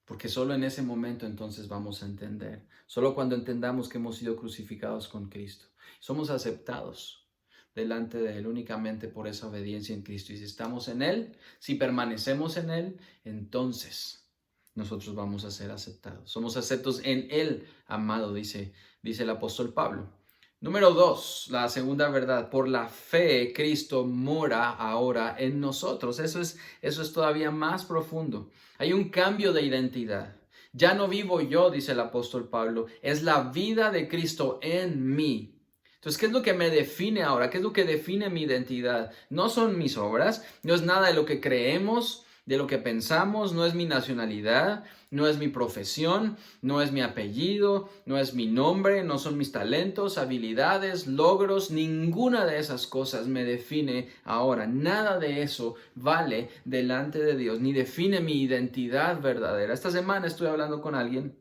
Porque solo en ese momento entonces vamos a entender. Solo cuando entendamos que hemos sido crucificados con Cristo. Somos aceptados delante de Él únicamente por esa obediencia en Cristo. Y si estamos en Él, si permanecemos en Él, entonces nosotros vamos a ser aceptados. Somos aceptos en Él, amado, dice el apóstol Pablo. Número 2, la segunda verdad, por la fe Cristo mora ahora en nosotros. Eso es todavía más profundo. Hay un cambio de identidad. Ya no vivo yo, dice el apóstol Pablo, es la vida de Cristo en mí. Entonces, ¿qué es lo que me define ahora? ¿Qué es lo que define mi identidad? No son mis obras, no es nada de lo que creemos, de lo que pensamos, no es mi nacionalidad, no es mi profesión, no es mi apellido, no es mi nombre, no son mis talentos, habilidades, logros, ninguna de esas cosas me define ahora. Nada de eso vale delante de Dios, ni define mi identidad verdadera. Esta semana estuve hablando con alguien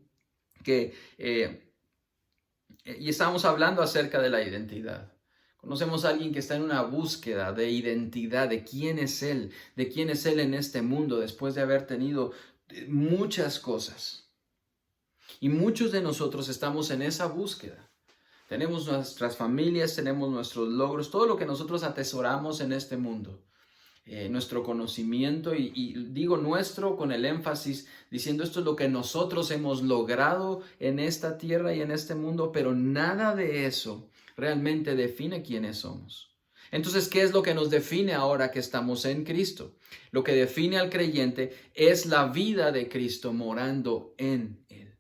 y estábamos hablando acerca de la identidad. Conocemos a alguien que está en una búsqueda de identidad, de quién es Él en este mundo después de haber tenido muchas cosas. Y muchos de nosotros estamos en esa búsqueda. Tenemos nuestras familias, tenemos nuestros logros, todo lo que nosotros atesoramos en este mundo. Nuestro conocimiento, y digo nuestro con el énfasis, diciendo esto es lo que nosotros hemos logrado en esta tierra y en este mundo, pero nada de eso realmente define quiénes somos. Entonces, ¿qué es lo que nos define ahora que estamos en Cristo? Lo que define al creyente es la vida de Cristo morando en Él.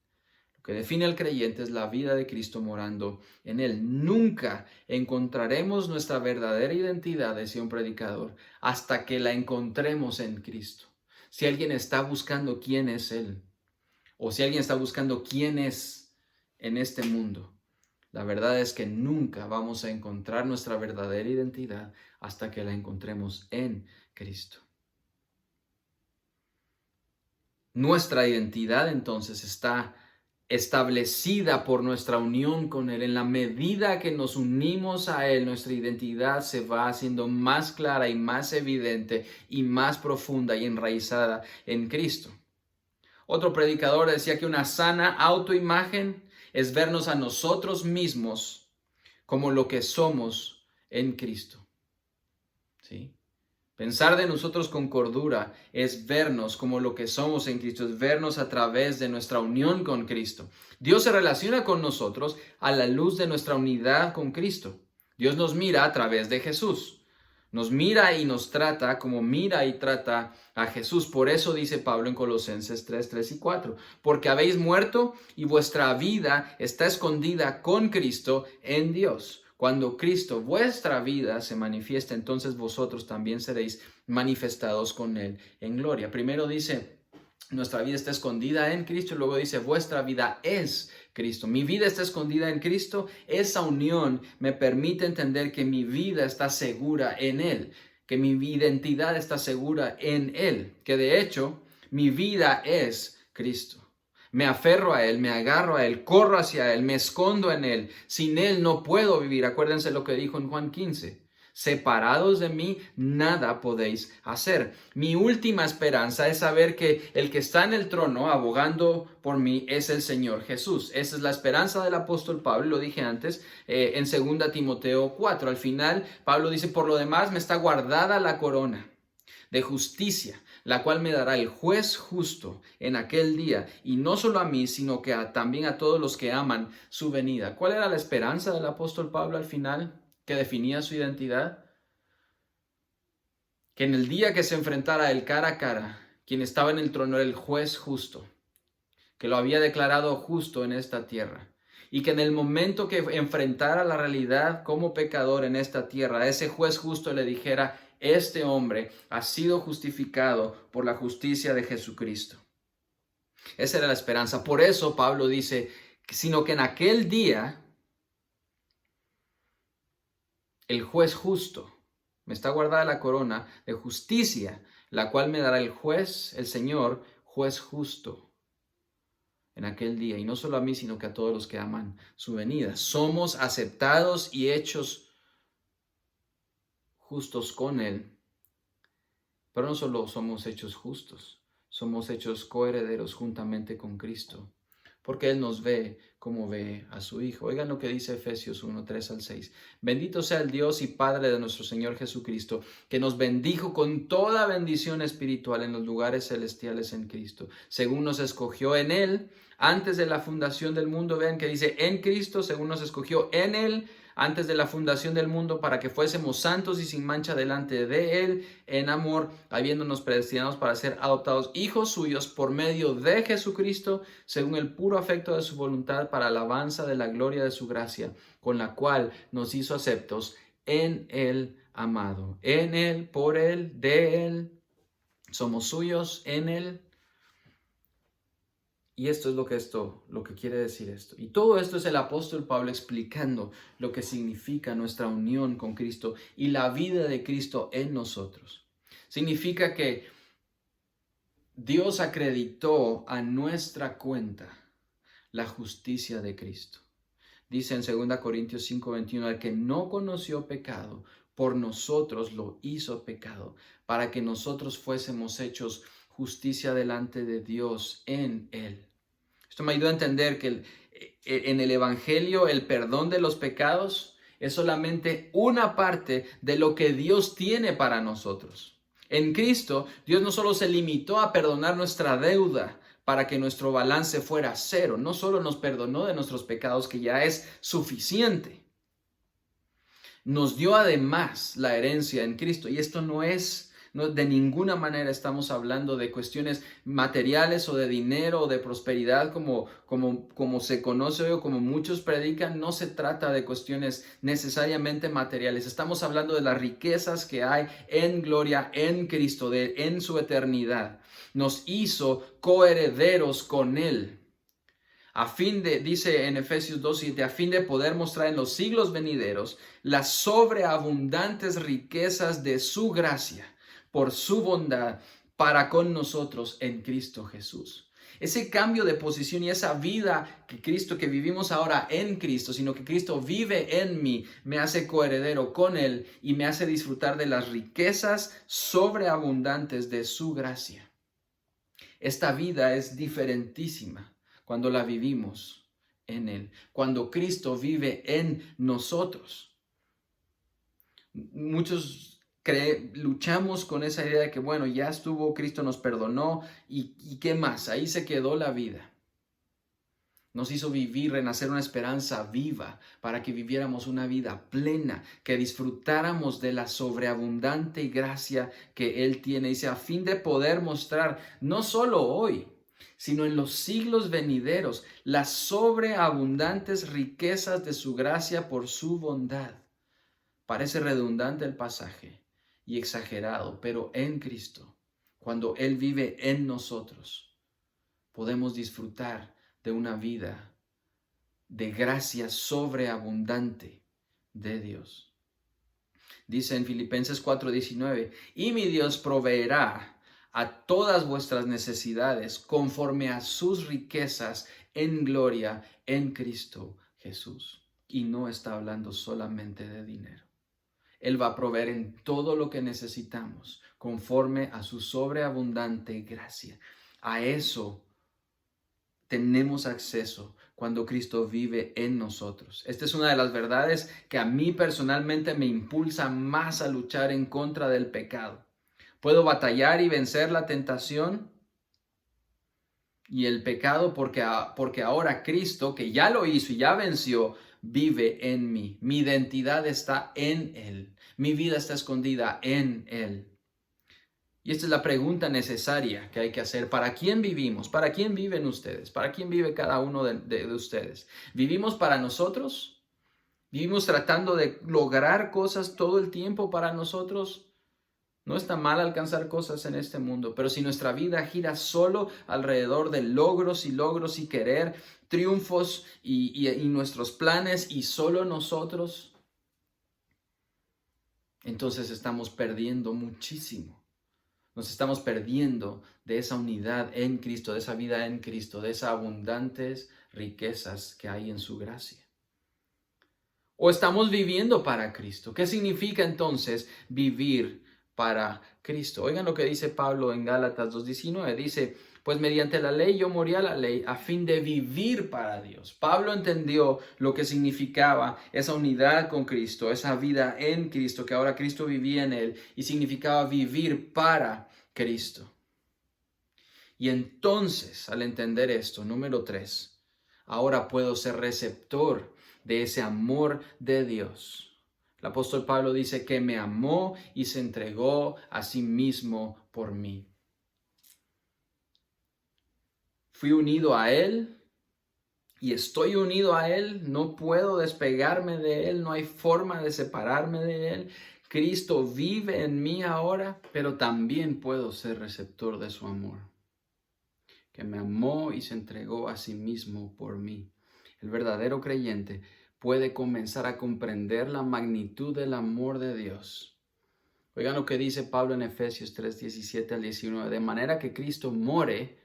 Lo que define al creyente es la vida de Cristo morando en Él. Nunca encontraremos nuestra verdadera identidad, decía un predicador, hasta que la encontremos en Cristo. Si alguien está buscando quién es Él, o si alguien está buscando quién es en este mundo, la verdad es que nunca vamos a encontrar nuestra verdadera identidad hasta que la encontremos en Cristo. Nuestra identidad entonces está establecida por nuestra unión con Él. En la medida que nos unimos a Él, nuestra identidad se va haciendo más clara y más evidente y más profunda y enraizada en Cristo. Otro predicador decía que una sana autoimagen es vernos a nosotros mismos como lo que somos en Cristo. ¿Sí? Pensar de nosotros con cordura es vernos como lo que somos en Cristo, es vernos a través de nuestra unión con Cristo. Dios se relaciona con nosotros a la luz de nuestra unidad con Cristo. Dios nos mira a través de Jesús. Nos mira y nos trata como mira y trata a Jesús. Por eso dice Pablo en Colosenses 3, 3 y 4. Porque habéis muerto y vuestra vida está escondida con Cristo en Dios. Cuando Cristo, vuestra vida, se manifiesta, entonces vosotros también seréis manifestados con Él en gloria. Primero dice, nuestra vida está escondida en Cristo, y luego dice, vuestra vida es Cristo. Mi vida está escondida en Cristo. Esa unión me permite entender que mi vida está segura en Él, que mi identidad está segura en Él, que de hecho mi vida es Cristo. Me aferro a Él, me agarro a Él, corro hacia Él, me escondo en Él. Sin Él no puedo vivir. Acuérdense lo que dijo en Juan 15. Separados de mí, nada podéis hacer. Mi última esperanza es saber que el que está en el trono abogando por mí es el Señor Jesús. Esa es la esperanza del apóstol Pablo, lo dije antes, en 2 Timoteo 4. Al final, Pablo dice, por lo demás me está guardada la corona de justicia, la cual me dará el juez justo en aquel día, y no solo a mí, sino que también a todos los que aman su venida. ¿Cuál era la esperanza del apóstol Pablo al final, que definía su identidad? Que en el día que se enfrentara él cara a cara, quien estaba en el trono era el juez justo, que lo había declarado justo en esta tierra, y que en el momento que enfrentara la realidad como pecador en esta tierra, ese juez justo le dijera, este hombre ha sido justificado por la justicia de Jesucristo. Esa era la esperanza. Por eso Pablo dice, sino que en aquel día, el juez justo, me está guardada la corona de justicia, la cual me dará el juez, el Señor, juez justo, en aquel día. Y no solo a mí, sino que a todos los que aman su venida. Somos aceptados y hechos justos con Él. Pero no solo somos hechos justos, somos hechos coherederos juntamente con Cristo, porque Él nos ve como ve a su Hijo. Oigan lo que dice Efesios 1, 3 al 6. Bendito sea el Dios y Padre de nuestro Señor Jesucristo, que nos bendijo con toda bendición espiritual en los lugares celestiales en Cristo, según nos escogió en Él antes de la fundación del mundo. Vean que dice en Cristo, según nos escogió en Él antes de la fundación del mundo, para que fuésemos santos y sin mancha delante de Él, en amor, habiéndonos predestinados para ser adoptados hijos suyos por medio de Jesucristo, según el puro afecto de su voluntad, para alabanza de la gloria de su gracia, con la cual nos hizo aceptos en el amado. En Él, por Él, de Él, somos suyos, en Él. Y esto es lo que quiere decir esto. Y todo esto es el apóstol Pablo explicando lo que significa nuestra unión con Cristo y la vida de Cristo en nosotros. Significa que Dios acreditó a nuestra cuenta la justicia de Cristo. Dice en 2 Corintios 5, 21, el que no conoció pecado, por nosotros lo hizo pecado, para que nosotros fuésemos hechos justicia delante de Dios en Él. Esto me ayuda a entender que en el Evangelio el perdón de los pecados es solamente una parte de lo que Dios tiene para nosotros. En Cristo, Dios no solo se limitó a perdonar nuestra deuda para que nuestro balance fuera cero, no solo nos perdonó de nuestros pecados, que ya es suficiente. Nos dio además la herencia en Cristo, y esto no de ninguna manera estamos hablando de cuestiones materiales o de dinero o de prosperidad como se conoce hoy o como muchos predican. No se trata de cuestiones necesariamente materiales. Estamos hablando de las riquezas que hay en gloria en Cristo, en su eternidad. Nos hizo coherederos con Él. Dice en Efesios 2:7, a fin de poder mostrar en los siglos venideros las sobreabundantes riquezas de su gracia, por su bondad para con nosotros en Cristo Jesús. Ese cambio de posición y esa vida que vivimos ahora en Cristo, sino que Cristo vive en mí, me hace coheredero con Él y me hace disfrutar de las riquezas sobreabundantes de su gracia. Esta vida es diferentísima cuando la vivimos en Él, cuando Cristo vive en nosotros. Muchos luchamos con esa idea de que, bueno, ya estuvo, Cristo nos perdonó y ¿qué más? Ahí se quedó la vida. Nos hizo vivir, renacer una esperanza viva para que viviéramos una vida plena, que disfrutáramos de la sobreabundante gracia que Él tiene. Dice, a fin de poder mostrar, no solo hoy, sino en los siglos venideros, las sobreabundantes riquezas de su gracia por su bondad. Parece redundante el pasaje y exagerado, pero en Cristo, cuando Él vive en nosotros, podemos disfrutar de una vida de gracia sobreabundante de Dios. Dice en Filipenses 4:19, y mi Dios proveerá a todas vuestras necesidades conforme a sus riquezas en gloria en Cristo Jesús. Y no está hablando solamente de dinero. Él va a proveer en todo lo que necesitamos conforme a su sobreabundante gracia. A eso tenemos acceso cuando Cristo vive en nosotros. Esta es una de las verdades que a mí personalmente me impulsa más a luchar en contra del pecado. Puedo batallar y vencer la tentación y el pecado porque ahora Cristo, que ya lo hizo y ya venció, vive en mí. Mi identidad está en Él. Mi vida está escondida en Él. Y esta es la pregunta necesaria que hay que hacer. ¿Para quién vivimos? ¿Para quién viven ustedes? ¿Para quién vive cada uno de ustedes? ¿Vivimos para nosotros? ¿Vivimos tratando de lograr cosas todo el tiempo para nosotros? No está mal alcanzar cosas en este mundo, pero si nuestra vida gira solo alrededor de logros y querer, triunfos y nuestros planes y solo nosotros, entonces estamos perdiendo muchísimo. Nos estamos perdiendo de esa unidad en Cristo, de esa vida en Cristo, de esas abundantes riquezas que hay en su gracia. ¿O estamos viviendo para Cristo? ¿Qué significa entonces vivir para Cristo? Oigan lo que dice Pablo en Gálatas 2:19. Dice, pues mediante la ley yo morí a la ley a fin de vivir para Dios. Pablo entendió lo que significaba esa unidad con Cristo, esa vida en Cristo, que ahora Cristo vivía en él y significaba vivir para Cristo. Y entonces, al entender esto, número 3, ahora puedo ser receptor de ese amor de Dios. El apóstol Pablo dice que me amó y se entregó a sí mismo por mí. Fui unido a Él y estoy unido a Él. No puedo despegarme de Él. No hay forma de separarme de Él. Cristo vive en mí ahora, pero también puedo ser receptor de su amor. Que me amó y se entregó a sí mismo por mí. El verdadero creyente puede comenzar a comprender la magnitud del amor de Dios. Oigan lo que dice Pablo en Efesios 3:17 al 19. De manera que Cristo more,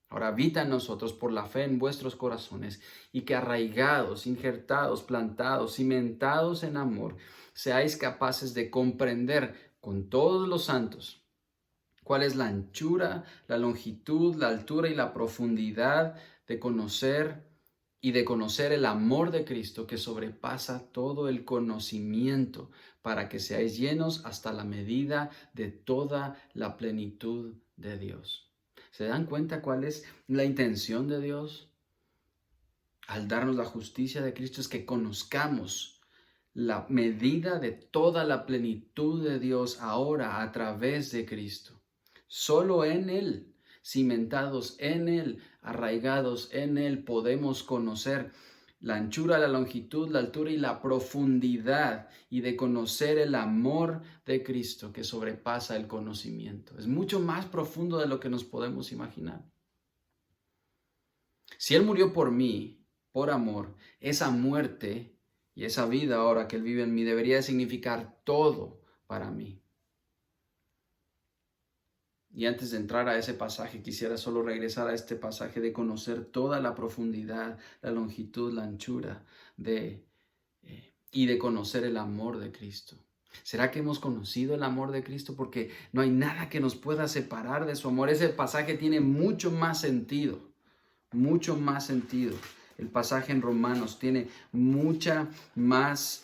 ahora habita en nosotros por la fe en vuestros corazones, y que arraigados, injertados, plantados, cimentados en amor, seáis capaces de comprender con todos los santos cuál es la anchura, la longitud, la altura y la profundidad de conocer el amor de Cristo que sobrepasa todo el conocimiento, para que seáis llenos hasta la medida de toda la plenitud de Dios. ¿Se dan cuenta cuál es la intención de Dios? Al darnos la justicia de Cristo es que conozcamos la medida de toda la plenitud de Dios ahora a través de Cristo. Solo en Él, cimentados en Él, arraigados en Él, podemos conocer la anchura, la longitud, la altura y la profundidad, y de conocer el amor de Cristo que sobrepasa el conocimiento. Es mucho más profundo de lo que nos podemos imaginar. Si Él murió por mí, por amor, esa muerte y esa vida ahora que Él vive en mí debería significar todo para mí. Y antes de entrar a ese pasaje, quisiera solo regresar a este pasaje de conocer toda la profundidad, la longitud, la anchura y de conocer el amor de Cristo. ¿Será que hemos conocido el amor de Cristo? Porque no hay nada que nos pueda separar de su amor. Ese pasaje tiene mucho más sentido, mucho más sentido. El pasaje en Romanos tiene mucha más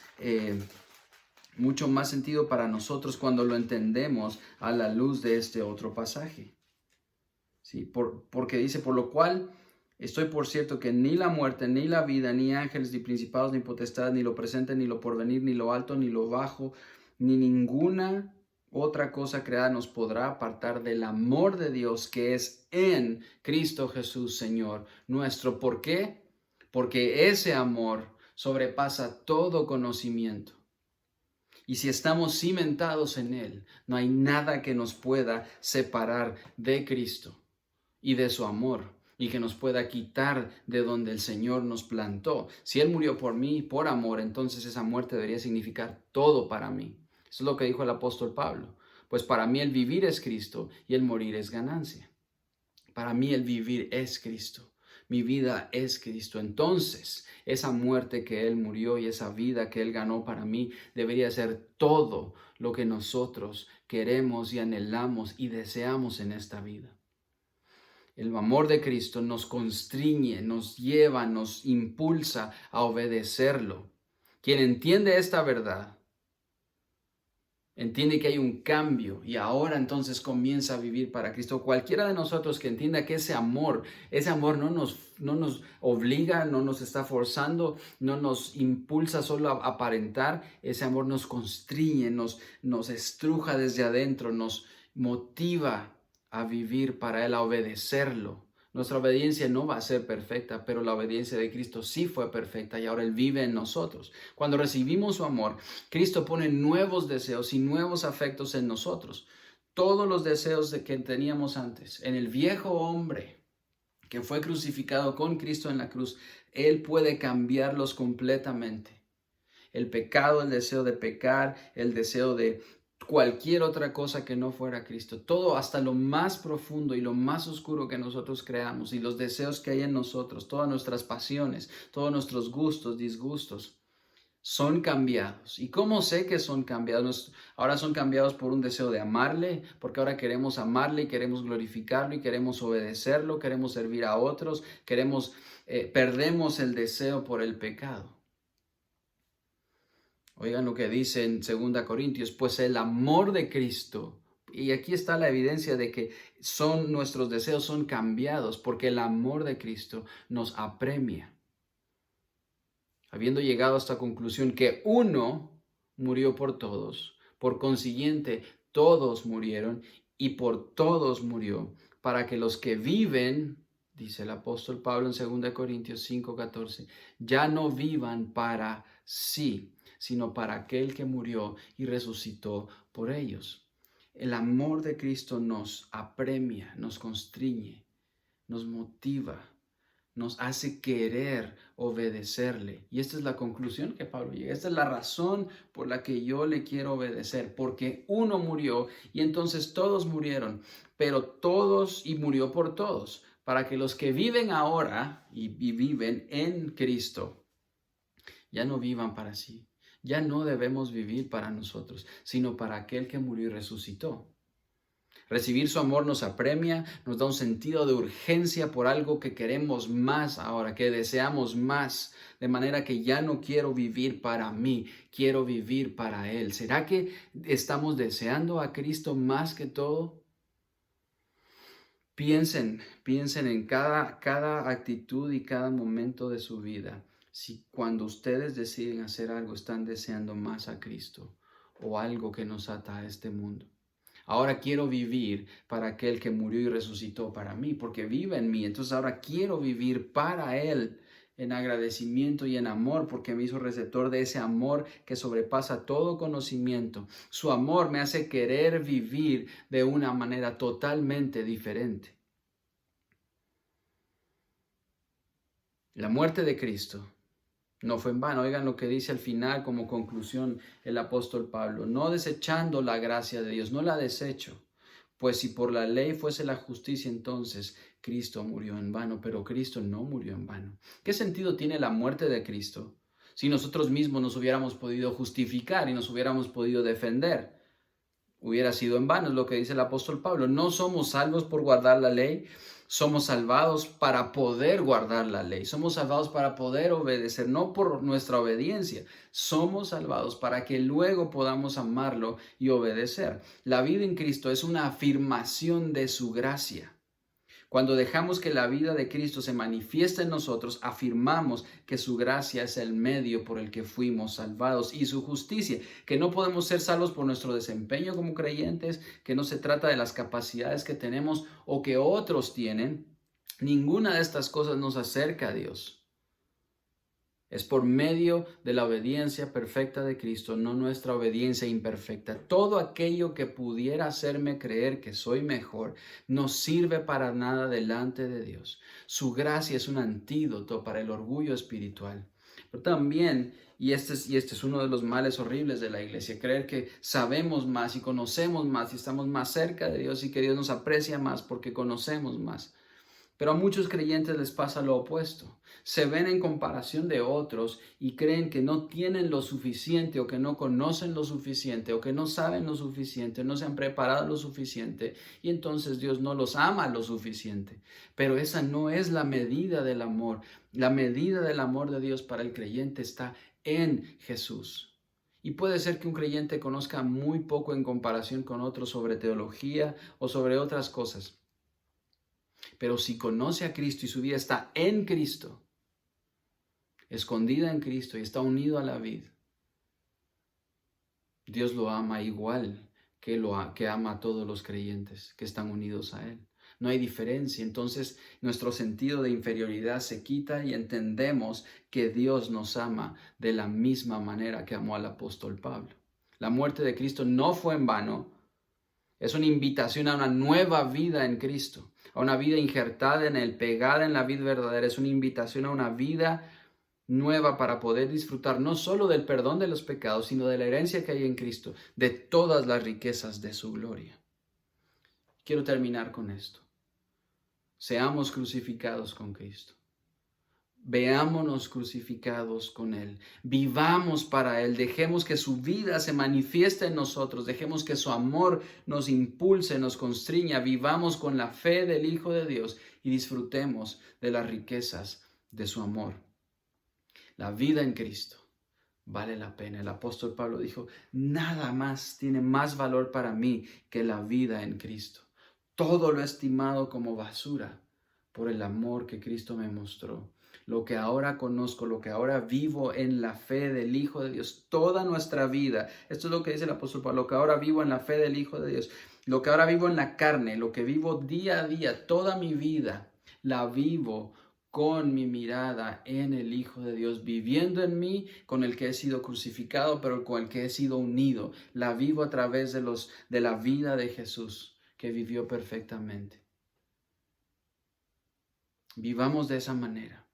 mucho más sentido para nosotros cuando lo entendemos a la luz de este otro pasaje. Sí, porque dice, por lo cual estoy por cierto que ni la muerte, ni la vida, ni ángeles, ni principados, ni potestades, ni lo presente, ni lo porvenir, ni lo alto, ni lo bajo, ni ninguna otra cosa creada nos podrá apartar del amor de Dios que es en Cristo Jesús, Señor nuestro. ¿Por qué? Porque ese amor sobrepasa todo conocimiento. Y si estamos cimentados en Él, no hay nada que nos pueda separar de Cristo y de su amor, y que nos pueda quitar de donde el Señor nos plantó. Si Él murió por mí, por amor, entonces esa muerte debería significar todo para mí. Eso es lo que dijo el apóstol Pablo. Pues para mí el vivir es Cristo y el morir es ganancia. Para mí el vivir es Cristo. Mi vida es Cristo. Entonces, esa muerte que Él murió y esa vida que Él ganó para mí debería ser todo lo que nosotros queremos y anhelamos y deseamos en esta vida. El amor de Cristo nos constriñe, nos lleva, nos impulsa a obedecerlo. Quien entiende esta verdad, entiende que hay un cambio y ahora entonces comienza a vivir para Cristo. Cualquiera de nosotros que entienda que ese amor no nos obliga, no nos está forzando, no nos impulsa solo a aparentar, ese amor nos constriñe, nos estruja desde adentro, nos motiva a vivir para Él, a obedecerlo. Nuestra obediencia no va a ser perfecta, pero la obediencia de Cristo sí fue perfecta y ahora Él vive en nosotros. Cuando recibimos su amor, Cristo pone nuevos deseos y nuevos afectos en nosotros. Todos los deseos que teníamos antes, en el viejo hombre que fue crucificado con Cristo en la cruz, Él puede cambiarlos completamente. El pecado, el deseo de pecar, el deseo de cualquier otra cosa que no fuera Cristo, todo hasta lo más profundo y lo más oscuro que nosotros creamos y los deseos que hay en nosotros, todas nuestras pasiones, todos nuestros gustos, disgustos, son cambiados. ¿Y cómo sé que son cambiados? Ahora son cambiados por un deseo de amarle, porque ahora queremos amarle y queremos glorificarlo y queremos obedecerlo, queremos servir a otros, perdemos el deseo por el pecado. Oigan lo que dice en 2 Corintios, pues el amor de Cristo, y aquí está la evidencia de que nuestros deseos son cambiados, porque el amor de Cristo nos apremia. Habiendo llegado a esta conclusión que uno murió por todos, por consiguiente todos murieron y por todos murió, para que los que viven, dice el apóstol Pablo en 2 Corintios 5:14, ya no vivan para sí, sino para aquel que murió y resucitó por ellos. El amor de Cristo nos apremia, nos constriñe, nos motiva, nos hace querer obedecerle. Y esta es la conclusión que Pablo llega. Esta es la razón por la que yo le quiero obedecer, porque uno murió y entonces todos murieron, pero todos y murió por todos, para que los que viven ahora y viven en Cristo ya no vivan para sí. Ya no debemos vivir para nosotros, sino para aquel que murió y resucitó. Recibir su amor nos apremia, nos da un sentido de urgencia por algo que queremos más ahora, que deseamos más, de manera que ya no quiero vivir para mí, quiero vivir para Él. ¿Será que estamos deseando a Cristo más que todo? Piensen en cada actitud y cada momento de su vida. Si cuando ustedes deciden hacer algo están deseando más a Cristo o algo que nos ata a este mundo. Ahora quiero vivir para aquel que murió y resucitó para mí, porque vive en mí. Entonces ahora quiero vivir para Él en agradecimiento y en amor, porque me hizo receptor de ese amor que sobrepasa todo conocimiento. Su amor me hace querer vivir de una manera totalmente diferente. La muerte de Cristo no fue en vano. Oigan lo que dice al final como conclusión el apóstol Pablo. No desechando la gracia de Dios, no la desecho. Pues si por la ley fuese la justicia, entonces Cristo murió en vano, pero Cristo no murió en vano. ¿Qué sentido tiene la muerte de Cristo si nosotros mismos nos hubiéramos podido justificar y nos hubiéramos podido defender? Hubiera sido en vano, es lo que dice el apóstol Pablo. No somos salvos por guardar la ley, Somos salvados para poder guardar la ley. Somos salvados para poder obedecer, no por nuestra obediencia. Somos salvados para que luego podamos amarlo y obedecer. La vida en Cristo es una afirmación de su gracia. Cuando dejamos que la vida de Cristo se manifieste en nosotros, afirmamos que su gracia es el medio por el que fuimos salvados y su justicia, que no podemos ser salvos por nuestro desempeño como creyentes, que no se trata de las capacidades que tenemos o que otros tienen. Ninguna de estas cosas nos acerca a Dios. Es por medio de la obediencia perfecta de Cristo, no nuestra obediencia imperfecta. Todo aquello que pudiera hacerme creer que soy mejor no sirve para nada delante de Dios. Su gracia es un antídoto para el orgullo espiritual. Pero también, y este es uno de los males horribles de la iglesia, creer que sabemos más y conocemos más y estamos más cerca de Dios y que Dios nos aprecia más porque conocemos más. Pero a muchos creyentes les pasa lo opuesto. Se ven en comparación de otros y creen que no tienen lo suficiente o que no conocen lo suficiente o que no saben lo suficiente, no se han preparado lo suficiente y entonces Dios no los ama lo suficiente. Pero esa no es la medida del amor. La medida del amor de Dios para el creyente está en Jesús. Y puede ser que un creyente conozca muy poco en comparación con otros sobre teología o sobre otras cosas. Pero si conoce a Cristo y su vida está en Cristo, escondida en Cristo y está unido a la vid, Dios lo ama igual que ama a todos los creyentes que están unidos a Él. No hay diferencia. Entonces nuestro sentido de inferioridad se quita y entendemos que Dios nos ama de la misma manera que amó al apóstol Pablo. La muerte de Cristo no fue en vano. Es una invitación a una nueva vida en Cristo, a una vida injertada en Él, pegada en la vida verdadera. Es una invitación a una vida nueva para poder disfrutar no solo del perdón de los pecados, sino de la herencia que hay en Cristo, de todas las riquezas de su gloria. Quiero terminar con esto. Seamos crucificados con Cristo. Veámonos crucificados con Él, vivamos para Él, dejemos que su vida se manifieste en nosotros, dejemos que su amor nos impulse, nos constriña, vivamos con la fe del Hijo de Dios y disfrutemos de las riquezas de su amor. La vida en Cristo vale la pena. El apóstol Pablo dijo, nada más tiene más valor para mí que la vida en Cristo. Todo lo he estimado como basura por el amor que Cristo me mostró. Lo que ahora conozco, lo que ahora vivo en la fe del Hijo de Dios, toda nuestra vida. Esto es lo que dice el apóstol Pablo, lo que ahora vivo en la fe del Hijo de Dios, lo que ahora vivo en la carne, lo que vivo día a día, toda mi vida, la vivo con mi mirada en el Hijo de Dios, viviendo en mí, con el que he sido crucificado, pero con el que he sido unido. La vivo a través de la vida de Jesús, que vivió perfectamente. Vivamos de esa manera.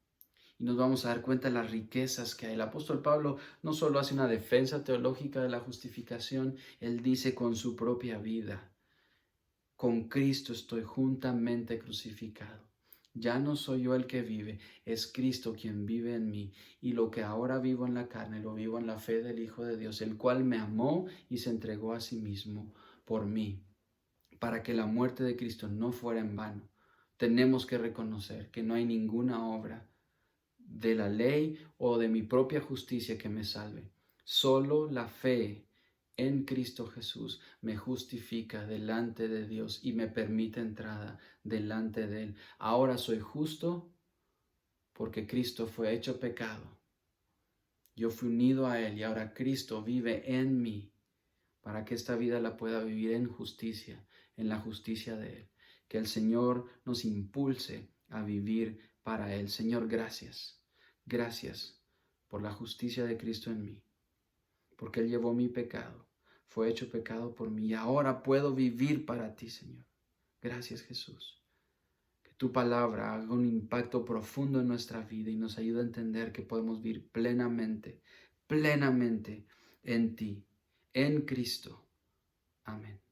Y nos vamos a dar cuenta de las riquezas que hay. El apóstol Pablo no solo hace una defensa teológica de la justificación, él dice con su propia vida, con Cristo estoy juntamente crucificado. Ya no soy yo el que vive, es Cristo quien vive en mí. Y lo que ahora vivo en la carne, lo vivo en la fe del Hijo de Dios, el cual me amó y se entregó a sí mismo por mí, para que la muerte de Cristo no fuera en vano. Tenemos que reconocer que no hay ninguna obra de la ley o de mi propia justicia que me salve. Solo la fe en Cristo Jesús me justifica delante de Dios y me permite entrada delante de Él. Ahora soy justo porque Cristo fue hecho pecado. Yo fui unido a Él y ahora Cristo vive en mí para que esta vida la pueda vivir en justicia, en la justicia de Él. Que el Señor nos impulse a vivir para Él. Señor, gracias. Gracias por la justicia de Cristo en mí, porque Él llevó mi pecado, fue hecho pecado por mí y ahora puedo vivir para ti, Señor. Gracias, Jesús. Que tu palabra haga un impacto profundo en nuestra vida y nos ayude a entender que podemos vivir plenamente en ti, en Cristo. Amén.